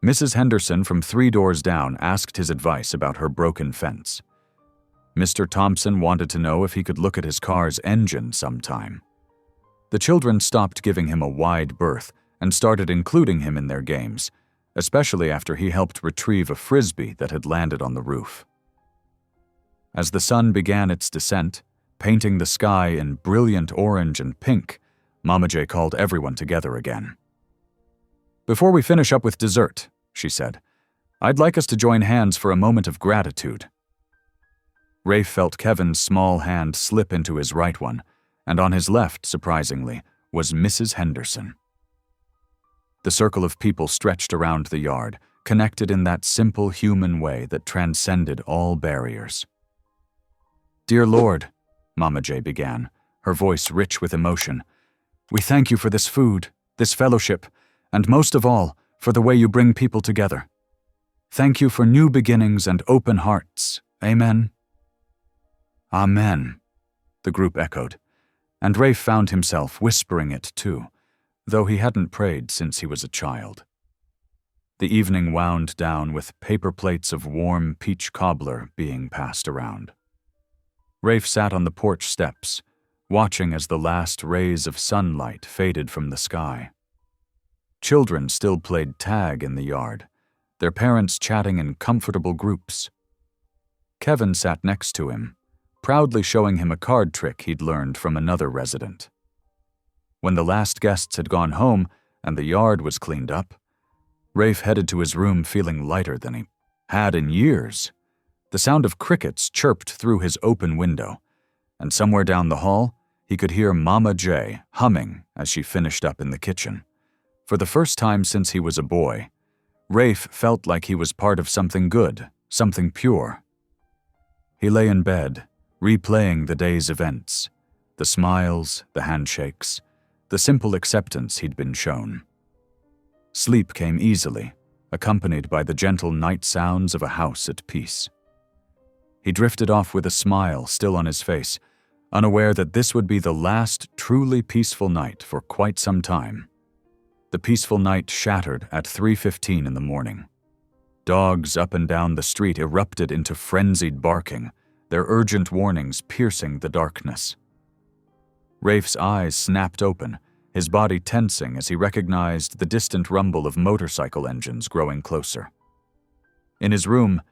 [SPEAKER 1] Mrs. Henderson from 3 doors down asked his advice about her broken fence. Mr. Thompson wanted to know if he could look at his car's engine sometime. The children stopped giving him a wide berth and started including him in their games, especially after he helped retrieve a frisbee that had landed on the roof. As the sun began its descent, painting the sky in brilliant orange and pink, Mama J called everyone together again. "Before we finish up with dessert," she said, "I'd like us to join hands for a moment of gratitude." Rafe felt Kevin's small hand slip into his right one, and on his left, surprisingly, was Mrs. Henderson. The circle of people stretched around the yard, connected in that simple human way that transcended all barriers. "Dear Lord," Mama J began, her voice rich with emotion, "we thank you for this food, this fellowship, and most of all, for the way you bring people together. Thank you for new beginnings and open hearts. Amen." "Amen," the group echoed, and Rafe found himself whispering it too, though he hadn't prayed since he was a child. The evening wound down with paper plates of warm peach cobbler being passed around. Rafe sat on the porch steps, watching as the last rays of sunlight faded from the sky. Children still played tag in the yard, their parents chatting in comfortable groups. Kevin sat next to him, proudly showing him a card trick he'd learned from another resident. When the last guests had gone home and the yard was cleaned up, Rafe headed to his room feeling lighter than he had in years. The sound of crickets chirped through his open window, and somewhere down the hall, he could hear Mama J humming as she finished up in the kitchen. For the first time since he was a boy, Rafe felt like he was part of something good, something pure. He lay in bed, replaying the day's events, the smiles, the handshakes, the simple acceptance he'd been shown. Sleep came easily, accompanied by the gentle night sounds of a house at peace. He drifted off with a smile still on his face, unaware that this would be the last truly peaceful night for quite some time. The peaceful night shattered at 3:15 in the morning. Dogs up and down the street erupted into frenzied barking, their urgent warnings piercing the darkness. Rafe's eyes snapped open, his body tensing as he recognized the distant rumble of motorcycle engines growing closer. In his room,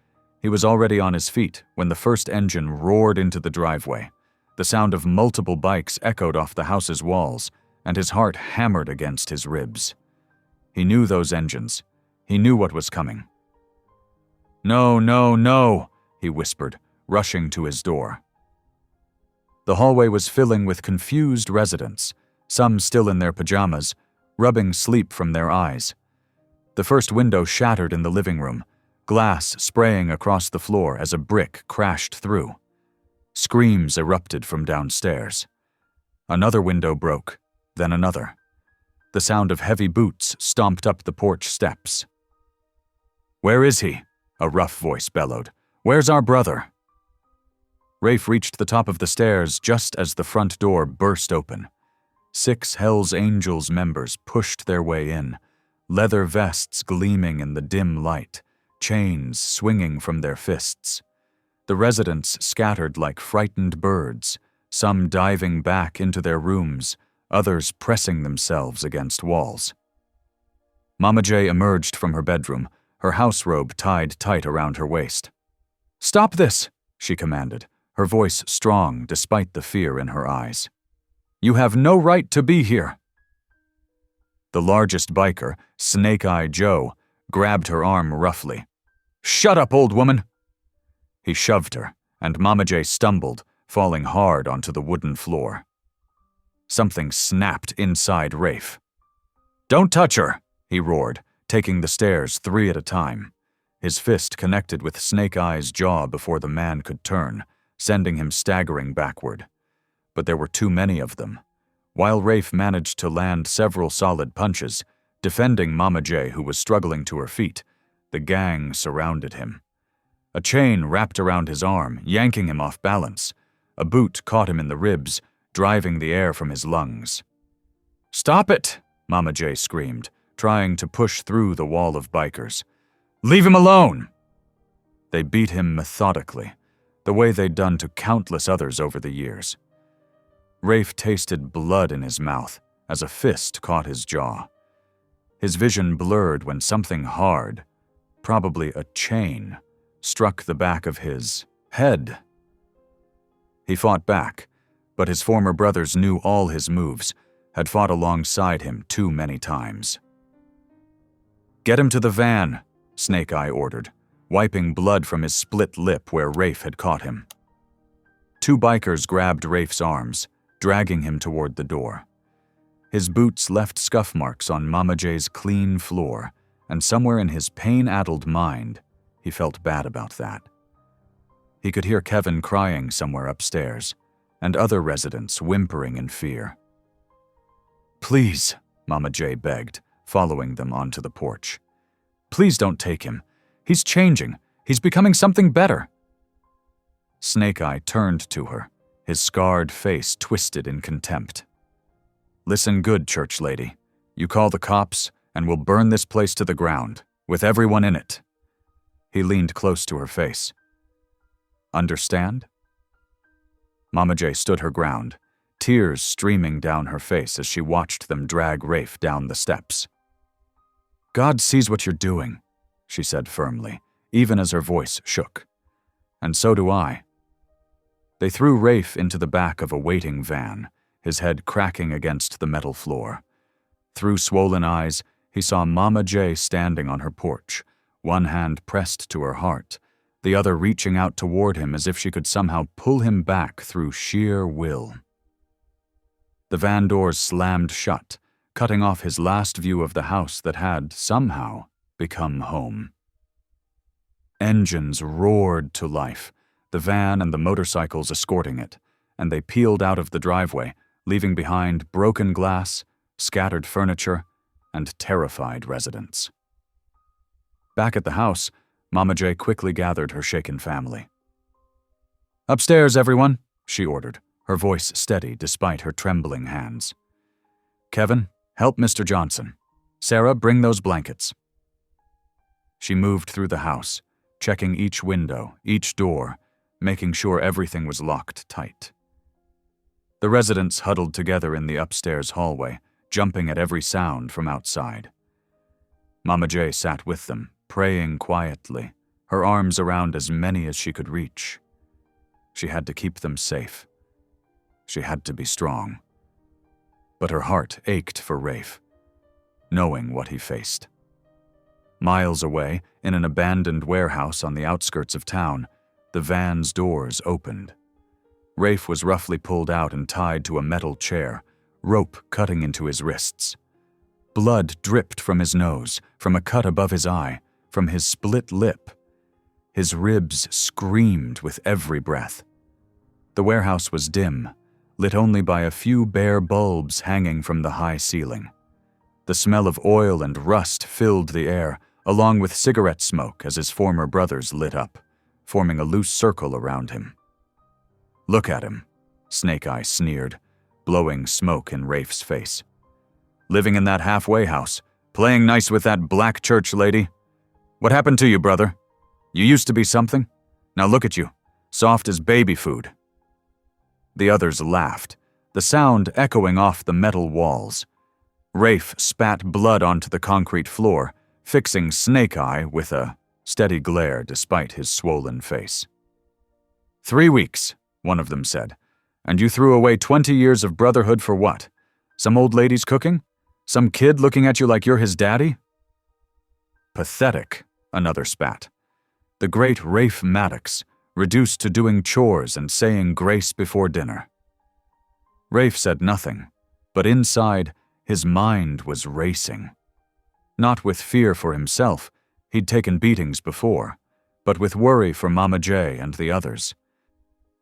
[SPEAKER 1] he was already on his feet when the first engine roared into the driveway. The sound of multiple bikes echoed off the house's walls, and his heart hammered against his ribs. He knew those engines. He knew what was coming. "No, no, no," he whispered, rushing to his door. The hallway was filling with confused residents, some still in their pajamas, rubbing sleep from their eyes. The first window shattered in the living room, glass spraying across the floor as a brick crashed through. Screams erupted from downstairs. Another window broke, then another. The sound of heavy boots stomped up the porch steps. "Where is he?" a rough voice bellowed. "Where's our brother?" Rafe reached the top of the stairs just as the front door burst open. 6 Hell's Angels members pushed their way in, leather vests gleaming in the dim light, chains swinging from their fists. The residents scattered like frightened birds, some diving back into their rooms, others pressing themselves against walls. Mama J emerged from her bedroom, her house robe tied tight around her waist. "Stop this," she commanded, her voice strong despite the fear in her eyes. "You have no right to be here." The largest biker, Snake Eye Joe, grabbed her arm roughly. "Shut up, old woman!" He shoved her, and Mama J stumbled, falling hard onto the wooden floor. Something snapped inside Rafe. "Don't touch her," he roared, taking the stairs 3 at a time. His fist connected with Snake Eye's jaw before the man could turn, sending him staggering backward. But there were too many of them. While Rafe managed to land several solid punches, defending Mama J, who was struggling to her feet, the gang surrounded him. A chain wrapped around his arm, yanking him off balance. A boot caught him in the ribs, driving the air from his lungs. "Stop it!" Mama J screamed, trying to push through the wall of bikers. "Leave him alone!" They beat him methodically, the way they'd done to countless others over the years. Rafe tasted blood in his mouth as a fist caught his jaw. His vision blurred when something hard, probably a chain, struck the back of his head. He fought back, but his former brothers knew all his moves, had fought alongside him too many times. "Get him to the van," Snake Eye ordered, wiping blood from his split lip where Rafe had caught him. Two bikers grabbed Rafe's arms, dragging him toward the door. His boots left scuff marks on Mama J's clean floor, and somewhere in his pain-addled mind, he felt bad about that. He could hear Kevin crying somewhere upstairs, and other residents whimpering in fear. "Please," Mama J begged, following them onto the porch. "Please don't take him. He's changing. He's becoming something better." Snake Eye turned to her, his scarred face twisted in contempt. "Listen good, church lady. You call the cops, and we'll burn this place to the ground, with everyone in it." He leaned close to her face. "Understand?" Mama J stood her ground, tears streaming down her face as she watched them drag Rafe down the steps. "God sees what you're doing," she said firmly, even as her voice shook. "And so do I." They threw Rafe into the back of a waiting van, his head cracking against the metal floor. Through swollen eyes, he saw Mama J standing on her porch, one hand pressed to her heart, the other reaching out toward him as if she could somehow pull him back through sheer will. The van doors slammed shut, cutting off his last view of the house that had, somehow, become home. Engines roared to life, the van and the motorcycles escorting it, and they peeled out of the driveway, leaving behind broken glass, scattered furniture, and terrified residents. Back at the house, Mama J quickly gathered her shaken family. "Upstairs, everyone," she ordered, her voice steady despite her trembling hands. "Kevin, help Mr. Johnson. Sarah, bring those blankets." She moved through the house, checking each window, each door, making sure everything was locked tight. The residents huddled together in the upstairs hallway, jumping at every sound from outside. Mama J sat with them, praying quietly, her arms around as many as she could reach. She had to keep them safe. She had to be strong. But her heart ached for Rafe, knowing what he faced. Miles away, in an abandoned warehouse on the outskirts of town, the van's doors opened. Rafe was roughly pulled out and tied to a metal chair, rope cutting into his wrists. Blood dripped from his nose, from a cut above his eye, from his split lip. His ribs screamed with every breath. The warehouse was dim, lit only by a few bare bulbs hanging from the high ceiling. The smell of oil and rust filled the air, along with cigarette smoke as his former brothers lit up, forming a loose circle around him. "Look at him," Snake Eye sneered, blowing smoke in Rafe's face. "Living in that halfway house, playing nice with that black church lady. What happened to you, brother? You used to be something. Now look at you, soft as baby food." The others laughed, the sound echoing off the metal walls. Rafe spat blood onto the concrete floor, fixing Snake Eye with a steady glare despite his swollen face. 3 weeks, one of them said, and you threw away 20 years of brotherhood for what? Some old lady's cooking? Some kid looking at you like you're his daddy? Pathetic, another spat. The great Rafe Maddox, reduced to doing chores and saying grace before dinner. Rafe said nothing, but inside, his mind was racing. Not with fear for himself, he'd taken beatings before, but with worry for Mama J and the others.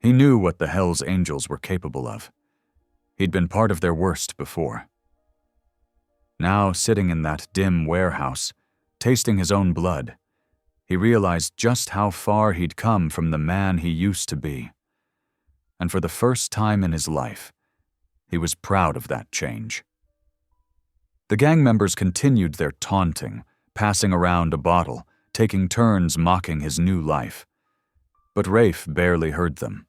[SPEAKER 1] He knew what the Hells Angels were capable of. He'd been part of their worst before. Now, sitting in that dim warehouse, tasting his own blood, he realized just how far he'd come from the man he used to be. And for the first time in his life, he was proud of that change. The gang members continued their taunting, passing around a bottle, taking turns mocking his new life. But Rafe barely heard them.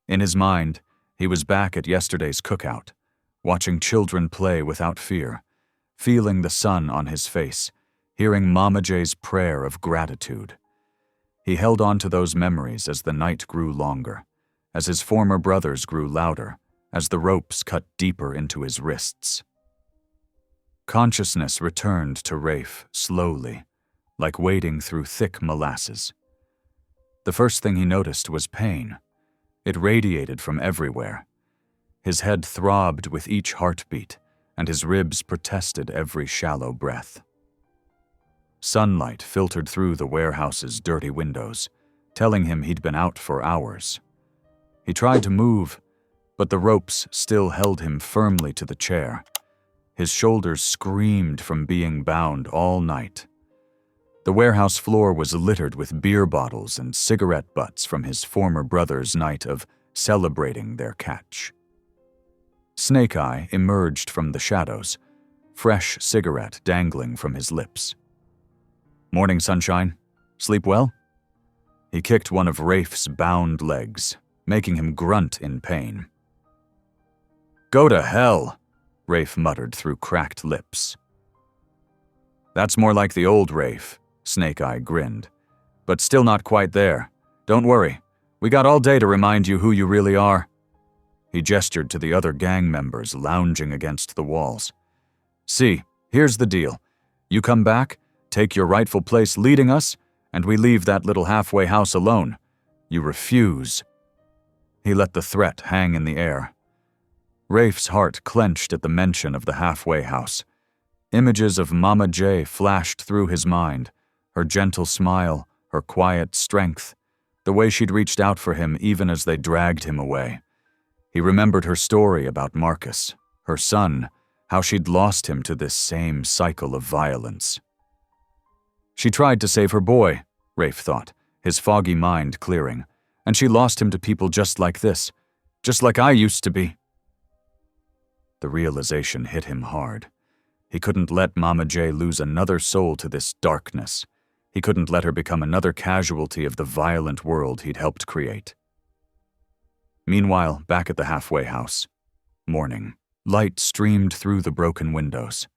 [SPEAKER 1] In his mind, he was back at yesterday's cookout, watching children play without fear, feeling the sun on his face, hearing Mama J's prayer of gratitude. He held on to those memories as the night grew longer, as his former brothers grew louder, as the ropes cut deeper into his wrists. Consciousness returned to Rafe slowly, like wading through thick molasses. The first thing he noticed was pain. It radiated from everywhere. His head throbbed with each heartbeat, and his ribs protested every shallow breath. Sunlight filtered through the warehouse's dirty windows, telling him he'd been out for hours. He tried to move, but the ropes still held him firmly to the chair. His shoulders screamed from being bound all night. The warehouse floor was littered with beer bottles and cigarette butts from his former brother's night of celebrating their catch. Snake Eye emerged from the shadows, fresh cigarette dangling from his lips. "Morning, Sunshine. Sleep well?" He kicked one of Rafe's bound legs, making him grunt in pain. "Go to hell," Rafe muttered through cracked lips. "That's more like the old Rafe," Snake Eye grinned. "But still not quite there. Don't worry, we got all day to remind you who you really are." He gestured to the other gang members lounging against the walls. "See, here's the deal. You come back, take your rightful place leading us, and we leave that little halfway house alone. You refuse." He let the threat hang in the air. Rafe's heart clenched at the mention of the halfway house. Images of Mama J flashed through his mind, her gentle smile, her quiet strength, the way she'd reached out for him even as they dragged him away. He remembered her story about Marcus, her son, how she'd lost him to this same cycle of violence. She tried to save her boy, Rafe thought, his foggy mind clearing, and she lost him to people just like this, just like I used to be. The realization hit him hard. He couldn't let Mama J lose another soul to this darkness. He couldn't let her become another casualty of the violent world he'd helped create. Meanwhile, back at the halfway house, morning. Light streamed through the broken windows.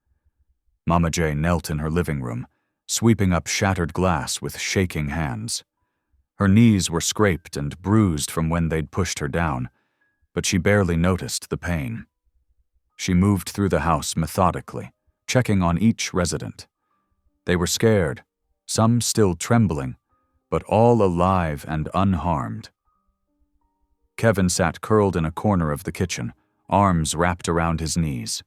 [SPEAKER 1] Mama J knelt in her living room, sweeping up shattered glass with shaking hands. Her knees were scraped and bruised from when they'd pushed her down, but she barely noticed the pain. She moved through the house methodically, checking on each resident. They were scared, some still trembling, but all alive and unharmed. Kevin sat curled in a corner of the kitchen, arms wrapped around his knees.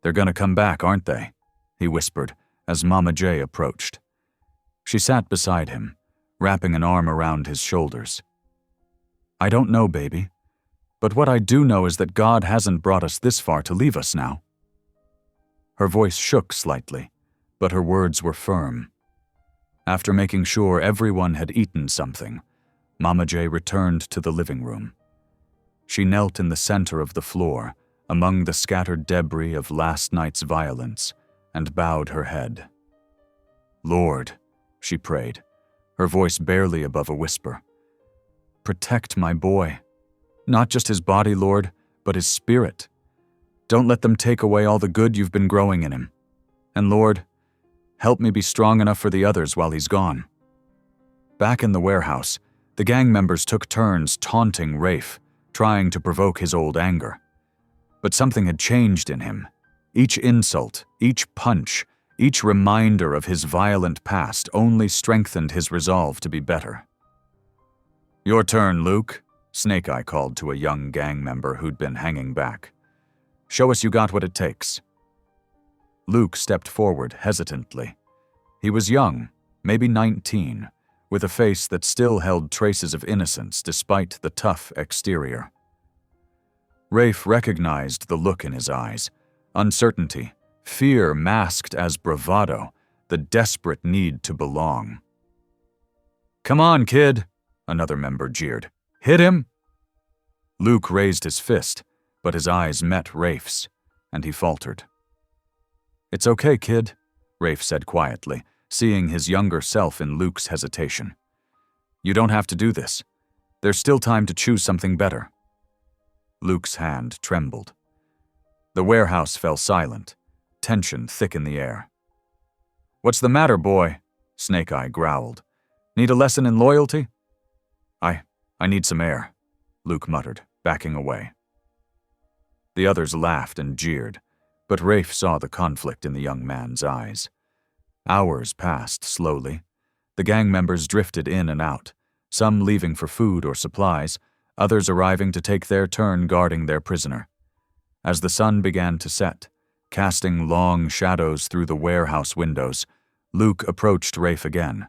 [SPEAKER 1] "They're gonna come back, aren't they?" he whispered as Mama J approached. She sat beside him, wrapping an arm around his shoulders. "I don't know, baby, but what I do know is that God hasn't brought us this far to leave us now." Her voice shook slightly, but her words were firm. After making sure everyone had eaten something, Mama J returned to the living room. She knelt in the center of the floor, among the scattered debris of last night's violence, and bowed her head. "Lord," she prayed, her voice barely above a whisper, "protect my boy. Not just his body, Lord, but his spirit. Don't let them take away all the good you've been growing in him. And Lord, help me be strong enough for the others while he's gone." Back in the warehouse, the gang members took turns taunting Rafe, trying to provoke his old anger. But something had changed in him. Each insult, each punch, each reminder of his violent past only strengthened his resolve to be better. "Your turn, Luke," Snake Eye called to a young gang member who'd been hanging back. "Show us you got what it takes." Luke stepped forward hesitantly. He was young, maybe 19, with a face that still held traces of innocence despite the tough exterior. Rafe recognized the look in his eyes, uncertainty, fear masked as bravado, the desperate need to belong. "Come on, kid," another member jeered. "Hit him!" Luke raised his fist, but his eyes met Rafe's, and he faltered. "It's okay, kid," Rafe said quietly, seeing his younger self in Luke's hesitation. "You don't have to do this. There's still time to choose something better." Luke's hand trembled. The warehouse fell silent, tension thick in the air. "What's the matter, boy?" Snake Eye growled. "Need a lesson in loyalty?" I need some air, Luke muttered, backing away. The others laughed and jeered, but Rafe saw the conflict in the young man's eyes. Hours passed slowly. The gang members drifted in and out, some leaving for food or supplies, others arriving to take their turn guarding their prisoner. As the sun began to set, casting long shadows through the warehouse windows, Luke approached Rafe again.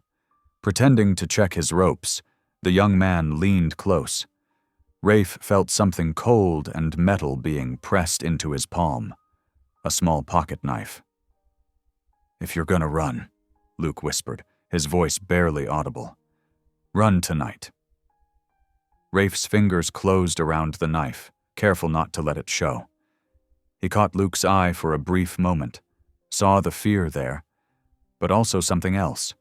[SPEAKER 1] Pretending to check his ropes, the young man leaned close. Rafe felt something cold and metal being pressed into his palm. A small pocket knife. "If you're gonna run," Luke whispered, his voice barely audible, "run tonight." Rafe's fingers closed around the knife, careful not to let it show. He caught Luke's eye for a brief moment, saw the fear there, but also something else.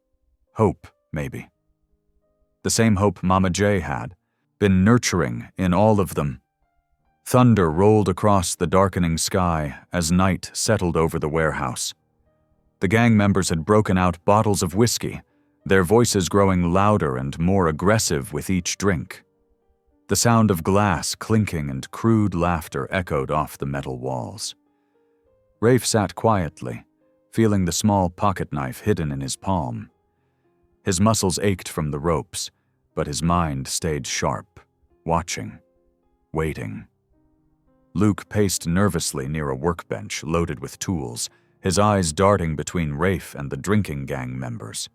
[SPEAKER 1] Hope, maybe. The same hope Mama J had, been nurturing in all of them. Thunder rolled across the darkening sky as night settled over the warehouse. The gang members had broken out bottles of whiskey, their voices growing louder and more aggressive with each drink. The sound of glass clinking and crude laughter echoed off the metal walls. Rafe sat quietly, feeling the small pocket knife hidden in his palm. His muscles ached from the ropes, but his mind stayed sharp, watching, waiting. Luke paced nervously near a workbench loaded with tools, his eyes darting between Rafe and the drinking gang members.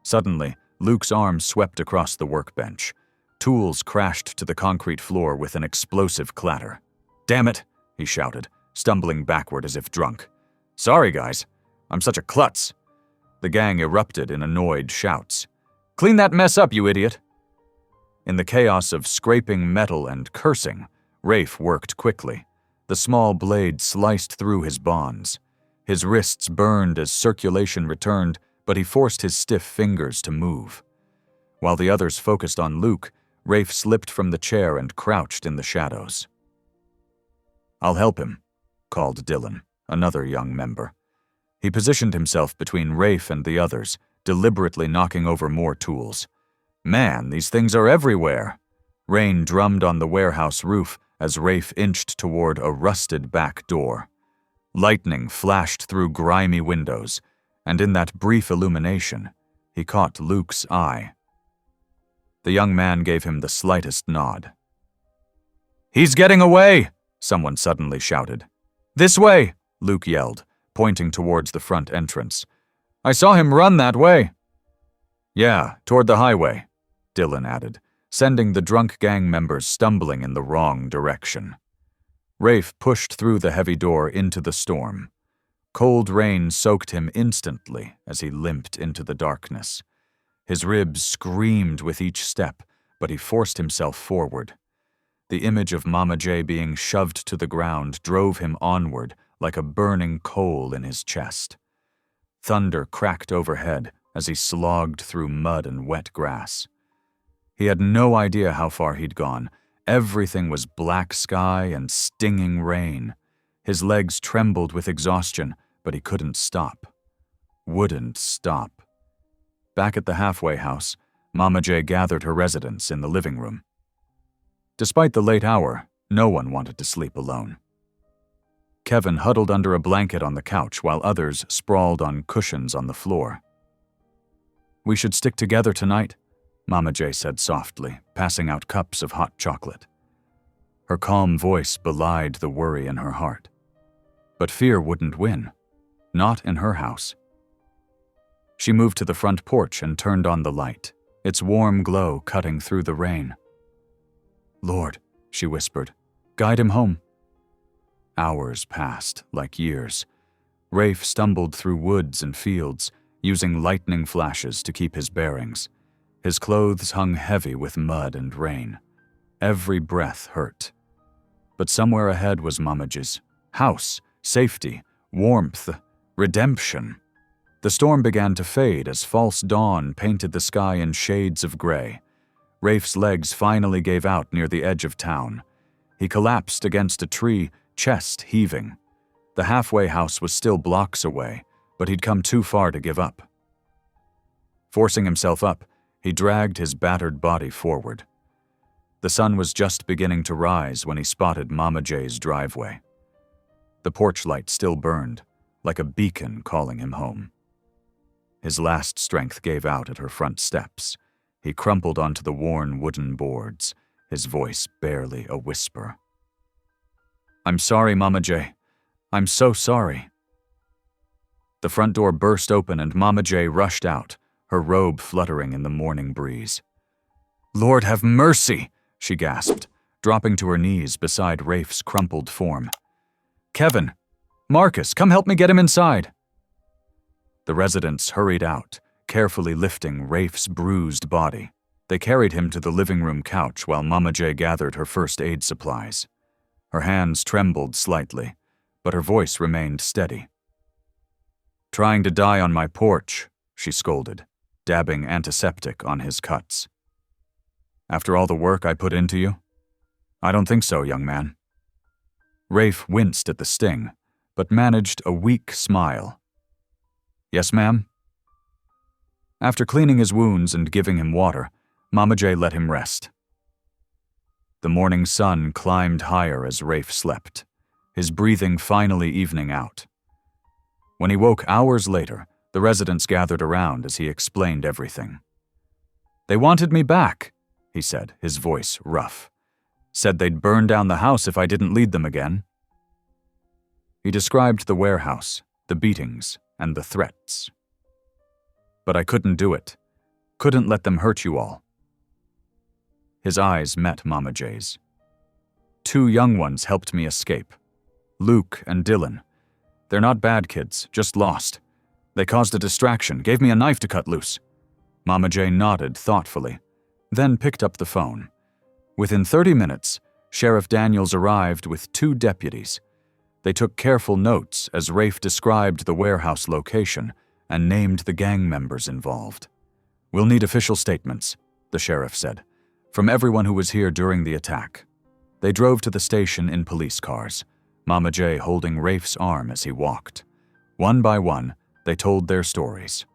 [SPEAKER 1] Suddenly, Luke's arm swept across the workbench. Tools crashed to the concrete floor with an explosive clatter. "Damn it," he shouted, stumbling backward as if drunk. "Sorry, guys. I'm such a klutz." The gang erupted in annoyed shouts. "Clean that mess up, you idiot!" In the chaos of scraping metal and cursing, Rafe worked quickly. The small blade sliced through his bonds. His wrists burned as circulation returned, but he forced his stiff fingers to move. While the others focused on Luke, Rafe slipped from the chair and crouched in the shadows. "I'll help him," called Dylan, another young member. He positioned himself between Rafe and the others, deliberately knocking over more tools. "Man, these things are everywhere!" Rain drummed on the warehouse roof as Rafe inched toward a rusted back door. Lightning flashed through grimy windows, and in that brief illumination, he caught Luke's eye. The young man gave him the slightest nod. "He's getting away!" someone suddenly shouted. "This way!" Luke yelled, pointing towards the front entrance. "I saw him run that way." "Yeah, toward the highway," Dylan added, sending the drunk gang members stumbling in the wrong direction. Rafe pushed through the heavy door into the storm. Cold rain soaked him instantly as he limped into the darkness. His ribs screamed with each step, but he forced himself forward. The image of Mama J being shoved to the ground drove him onward like a burning coal in his chest. Thunder cracked overhead as he slogged through mud and wet grass. He had no idea how far he'd gone. Everything was black sky and stinging rain. His legs trembled with exhaustion, but he couldn't stop. Wouldn't stop. Back at the halfway house, Mama J gathered her residents in the living room. Despite the late hour, no one wanted to sleep alone. Kevin huddled under a blanket on the couch while others sprawled on cushions on the floor. "We should stick together tonight," Mama J said softly, passing out cups of hot chocolate. Her calm voice belied the worry in her heart. But fear wouldn't win. Not in her house. She moved to the front porch and turned on the light, its warm glow cutting through the rain. "Lord," she whispered, "guide him home." Hours passed, like years. Rafe stumbled through woods and fields, using lightning flashes to keep his bearings. His clothes hung heavy with mud and rain. Every breath hurt. But somewhere ahead was Mama's house, safety, warmth, redemption. The storm began to fade as false dawn painted the sky in shades of gray. Rafe's legs finally gave out near the edge of town. He collapsed against a tree, chest heaving. The halfway house was still blocks away, but he'd come too far to give up. Forcing himself up, he dragged his battered body forward. The sun was just beginning to rise when he spotted Mama J's driveway. The porch light still burned, like a beacon calling him home. His last strength gave out at her front steps. He crumpled onto the worn wooden boards, his voice barely a whisper. "I'm sorry, Mama J. I'm so sorry." The front door burst open and Mama J rushed out, her robe fluttering in the morning breeze. "Lord have mercy!" she gasped, dropping to her knees beside Rafe's crumpled form. "Kevin! Marcus, come help me get him inside!" The residents hurried out, carefully lifting Rafe's bruised body. They carried him to the living room couch while Mama J gathered her first aid supplies. Her hands trembled slightly, but her voice remained steady. "Trying to die on my porch," she scolded, dabbing antiseptic on his cuts. "After all the work I put into you? I don't think so, young man." Rafe winced at the sting, but managed a weak smile. "Yes, ma'am?" After cleaning his wounds and giving him water, Mama J let him rest. The morning sun climbed higher as Rafe slept, his breathing finally evening out. When he woke hours later, the residents gathered around as he explained everything. "They wanted me back," he said, his voice rough. "Said they'd burn down the house if I didn't lead them again." He described the warehouse, the beatings, and the threats. "But I couldn't do it. Couldn't let them hurt you all." His eyes met Mama J's. "Two young ones helped me escape. Luke and Dylan. They're not bad kids, just lost. They caused a distraction, gave me a knife to cut loose." Mama J nodded thoughtfully, then picked up the phone. Within 30 minutes, Sheriff Daniels arrived with 2 deputies. They took careful notes as Rafe described the warehouse location and named the gang members involved. "We'll need official statements," the sheriff said, "from everyone who was here during the attack." They drove to the station in police cars, Mama J holding Rafe's arm as he walked. One by one, they told their stories.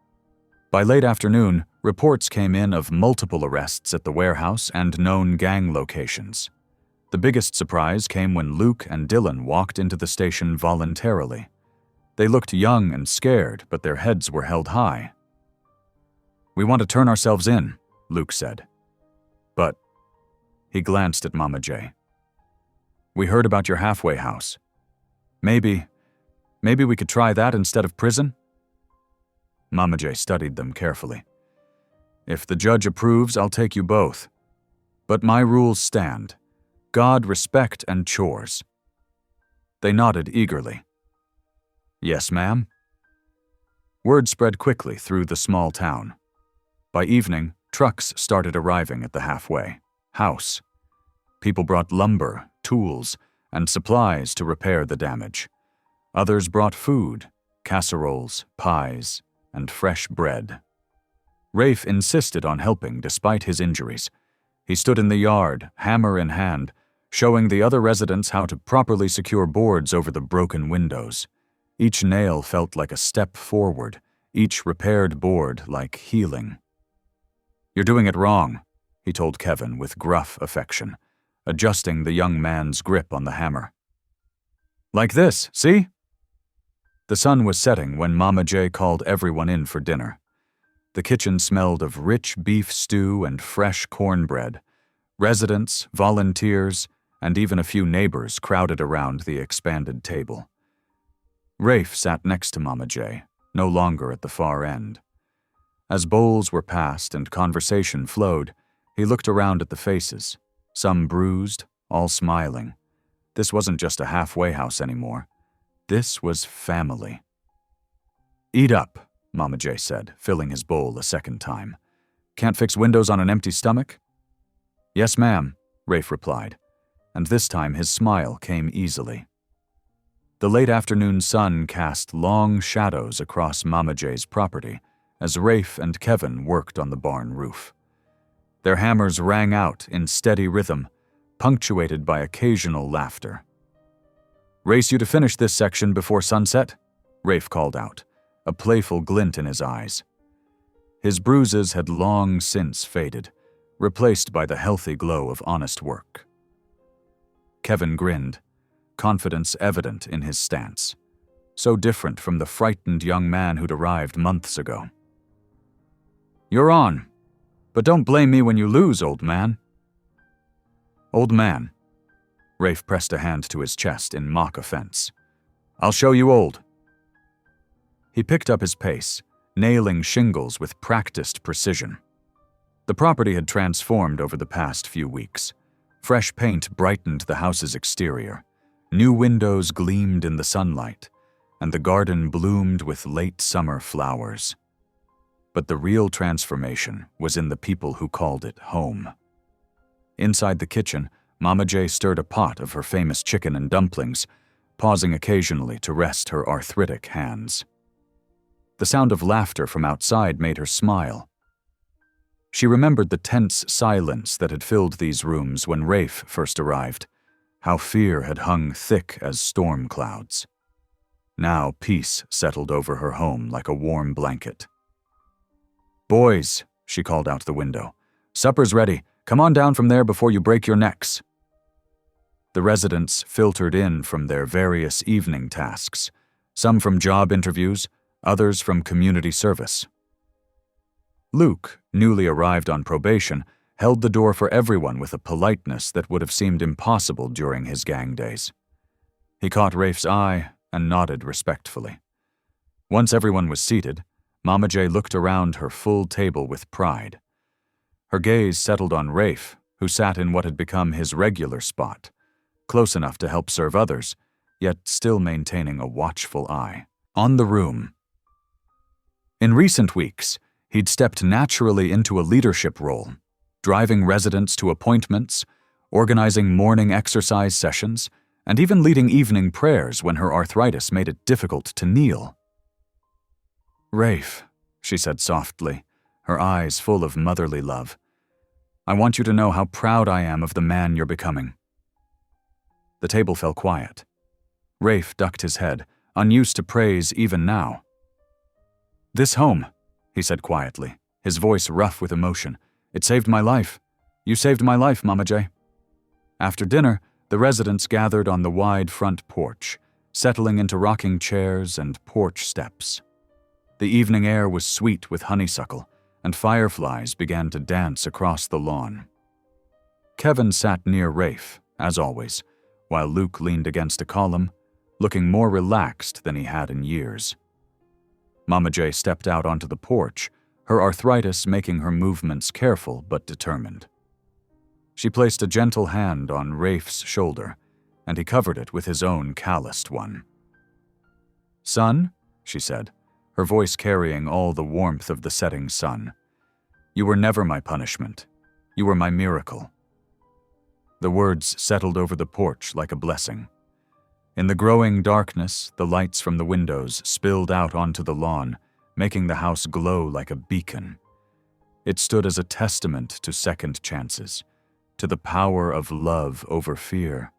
[SPEAKER 1] By late afternoon, reports came in of multiple arrests at the warehouse and known gang locations. The biggest surprise came when Luke and Dylan walked into the station voluntarily. They looked young and scared, but their heads were held high. "We want to turn ourselves in," Luke said. "But," he glanced at Mama J. "We heard about your halfway house. Maybe we could try that instead of prison?" Mama J studied them carefully. "If the judge approves, I'll take you both. But my rules stand. God, respect, and chores." They nodded eagerly. "Yes, ma'am." Word spread quickly through the small town. By evening, trucks started arriving at the halfway house. People brought lumber, tools, and supplies to repair the damage. Others brought food, casseroles, pies, and fresh bread. Rafe insisted on helping despite his injuries. He stood in the yard, hammer in hand, showing the other residents how to properly secure boards over the broken windows. Each nail felt like a step forward, each repaired board like healing. "You're doing it wrong," he told Kevin with gruff affection, adjusting the young man's grip on the hammer. "Like this, see?" The sun was setting when Mama J called everyone in for dinner. The kitchen smelled of rich beef stew and fresh cornbread. Residents, volunteers, and even a few neighbors crowded around the expanded table. Rafe sat next to Mama J, no longer at the far end. As bowls were passed and conversation flowed, he looked around at the faces, some bruised, all smiling. This wasn't just a halfway house anymore. This was family. "Eat up," Mama J said, filling his bowl a second time. "Can't fix windows on an empty stomach?" "Yes, ma'am," Rafe replied, and this time his smile came easily. The late afternoon sun cast long shadows across Mama J's property as Rafe and Kevin worked on the barn roof. Their hammers rang out in steady rhythm, punctuated by occasional laughter. "Race you to finish this section before sunset?" Rafe called out, a playful glint in his eyes. His bruises had long since faded, replaced by the healthy glow of honest work. Kevin grinned, confidence evident in his stance, so different from the frightened young man who'd arrived months ago. "You're on, but don't blame me when you lose, old man." "Old man." Rafe pressed a hand to his chest in mock offense. "I'll show you old." He picked up his pace, nailing shingles with practiced precision. The property had transformed over the past few weeks. Fresh paint brightened the house's exterior, new windows gleamed in the sunlight, and the garden bloomed with late summer flowers. But the real transformation was in the people who called it home. Inside the kitchen, Mama J stirred a pot of her famous chicken and dumplings, pausing occasionally to rest her arthritic hands. The sound of laughter from outside made her smile. She remembered the tense silence that had filled these rooms when Rafe first arrived, how fear had hung thick as storm clouds. Now peace settled over her home like a warm blanket. "Boys," she called out the window, "supper's ready. Come on down from there before you break your necks." The residents filtered in from their various evening tasks, some from job interviews, others from community service. Luke, newly arrived on probation, held the door for everyone with a politeness that would have seemed impossible during his gang days. He caught Rafe's eye and nodded respectfully. Once everyone was seated, Mama J looked around her full table with pride. Her gaze settled on Rafe, who sat in what had become his regular spot, close enough to help serve others, yet still maintaining a watchful eye on the room. In recent weeks, he'd stepped naturally into a leadership role, driving residents to appointments, organizing morning exercise sessions, and even leading evening prayers when her arthritis made it difficult to kneel. "Rafe," she said softly, her eyes full of motherly love, "I want you to know how proud I am of the man you're becoming." The table fell quiet. Rafe ducked his head, unused to praise even now. "This home," he said quietly, his voice rough with emotion, "it saved my life. You saved my life, Mama J." After dinner, the residents gathered on the wide front porch, settling into rocking chairs and porch steps. The evening air was sweet with honeysuckle, and fireflies began to dance across the lawn. Kevin sat near Rafe, as always, while Luke leaned against a column, looking more relaxed than he had in years. Mama J stepped out onto the porch, her arthritis making her movements careful but determined. She placed a gentle hand on Rafe's shoulder, and he covered it with his own calloused one. "Son," she said, her voice carrying all the warmth of the setting sun, "you were never my punishment. You were my miracle." The words settled over the porch like a blessing. In the growing darkness, the lights from the windows spilled out onto the lawn, making the house glow like a beacon. It stood as a testament to second chances, to the power of love over fear,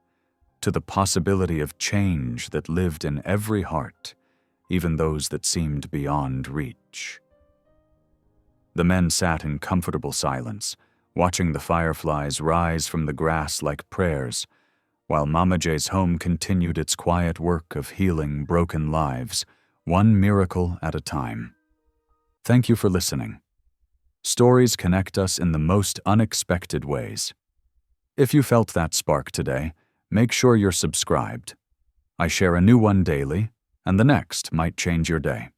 [SPEAKER 1] to the possibility of change that lived in every heart, even those that seemed beyond reach. The men sat in comfortable silence, watching the fireflies rise from the grass like prayers, while Mama J's home continued its quiet work of healing broken lives, one miracle at a time. Thank you for listening. Stories connect us in the most unexpected ways. If you felt that spark today, make sure you're subscribed. I share a new one daily, and the next might change your day.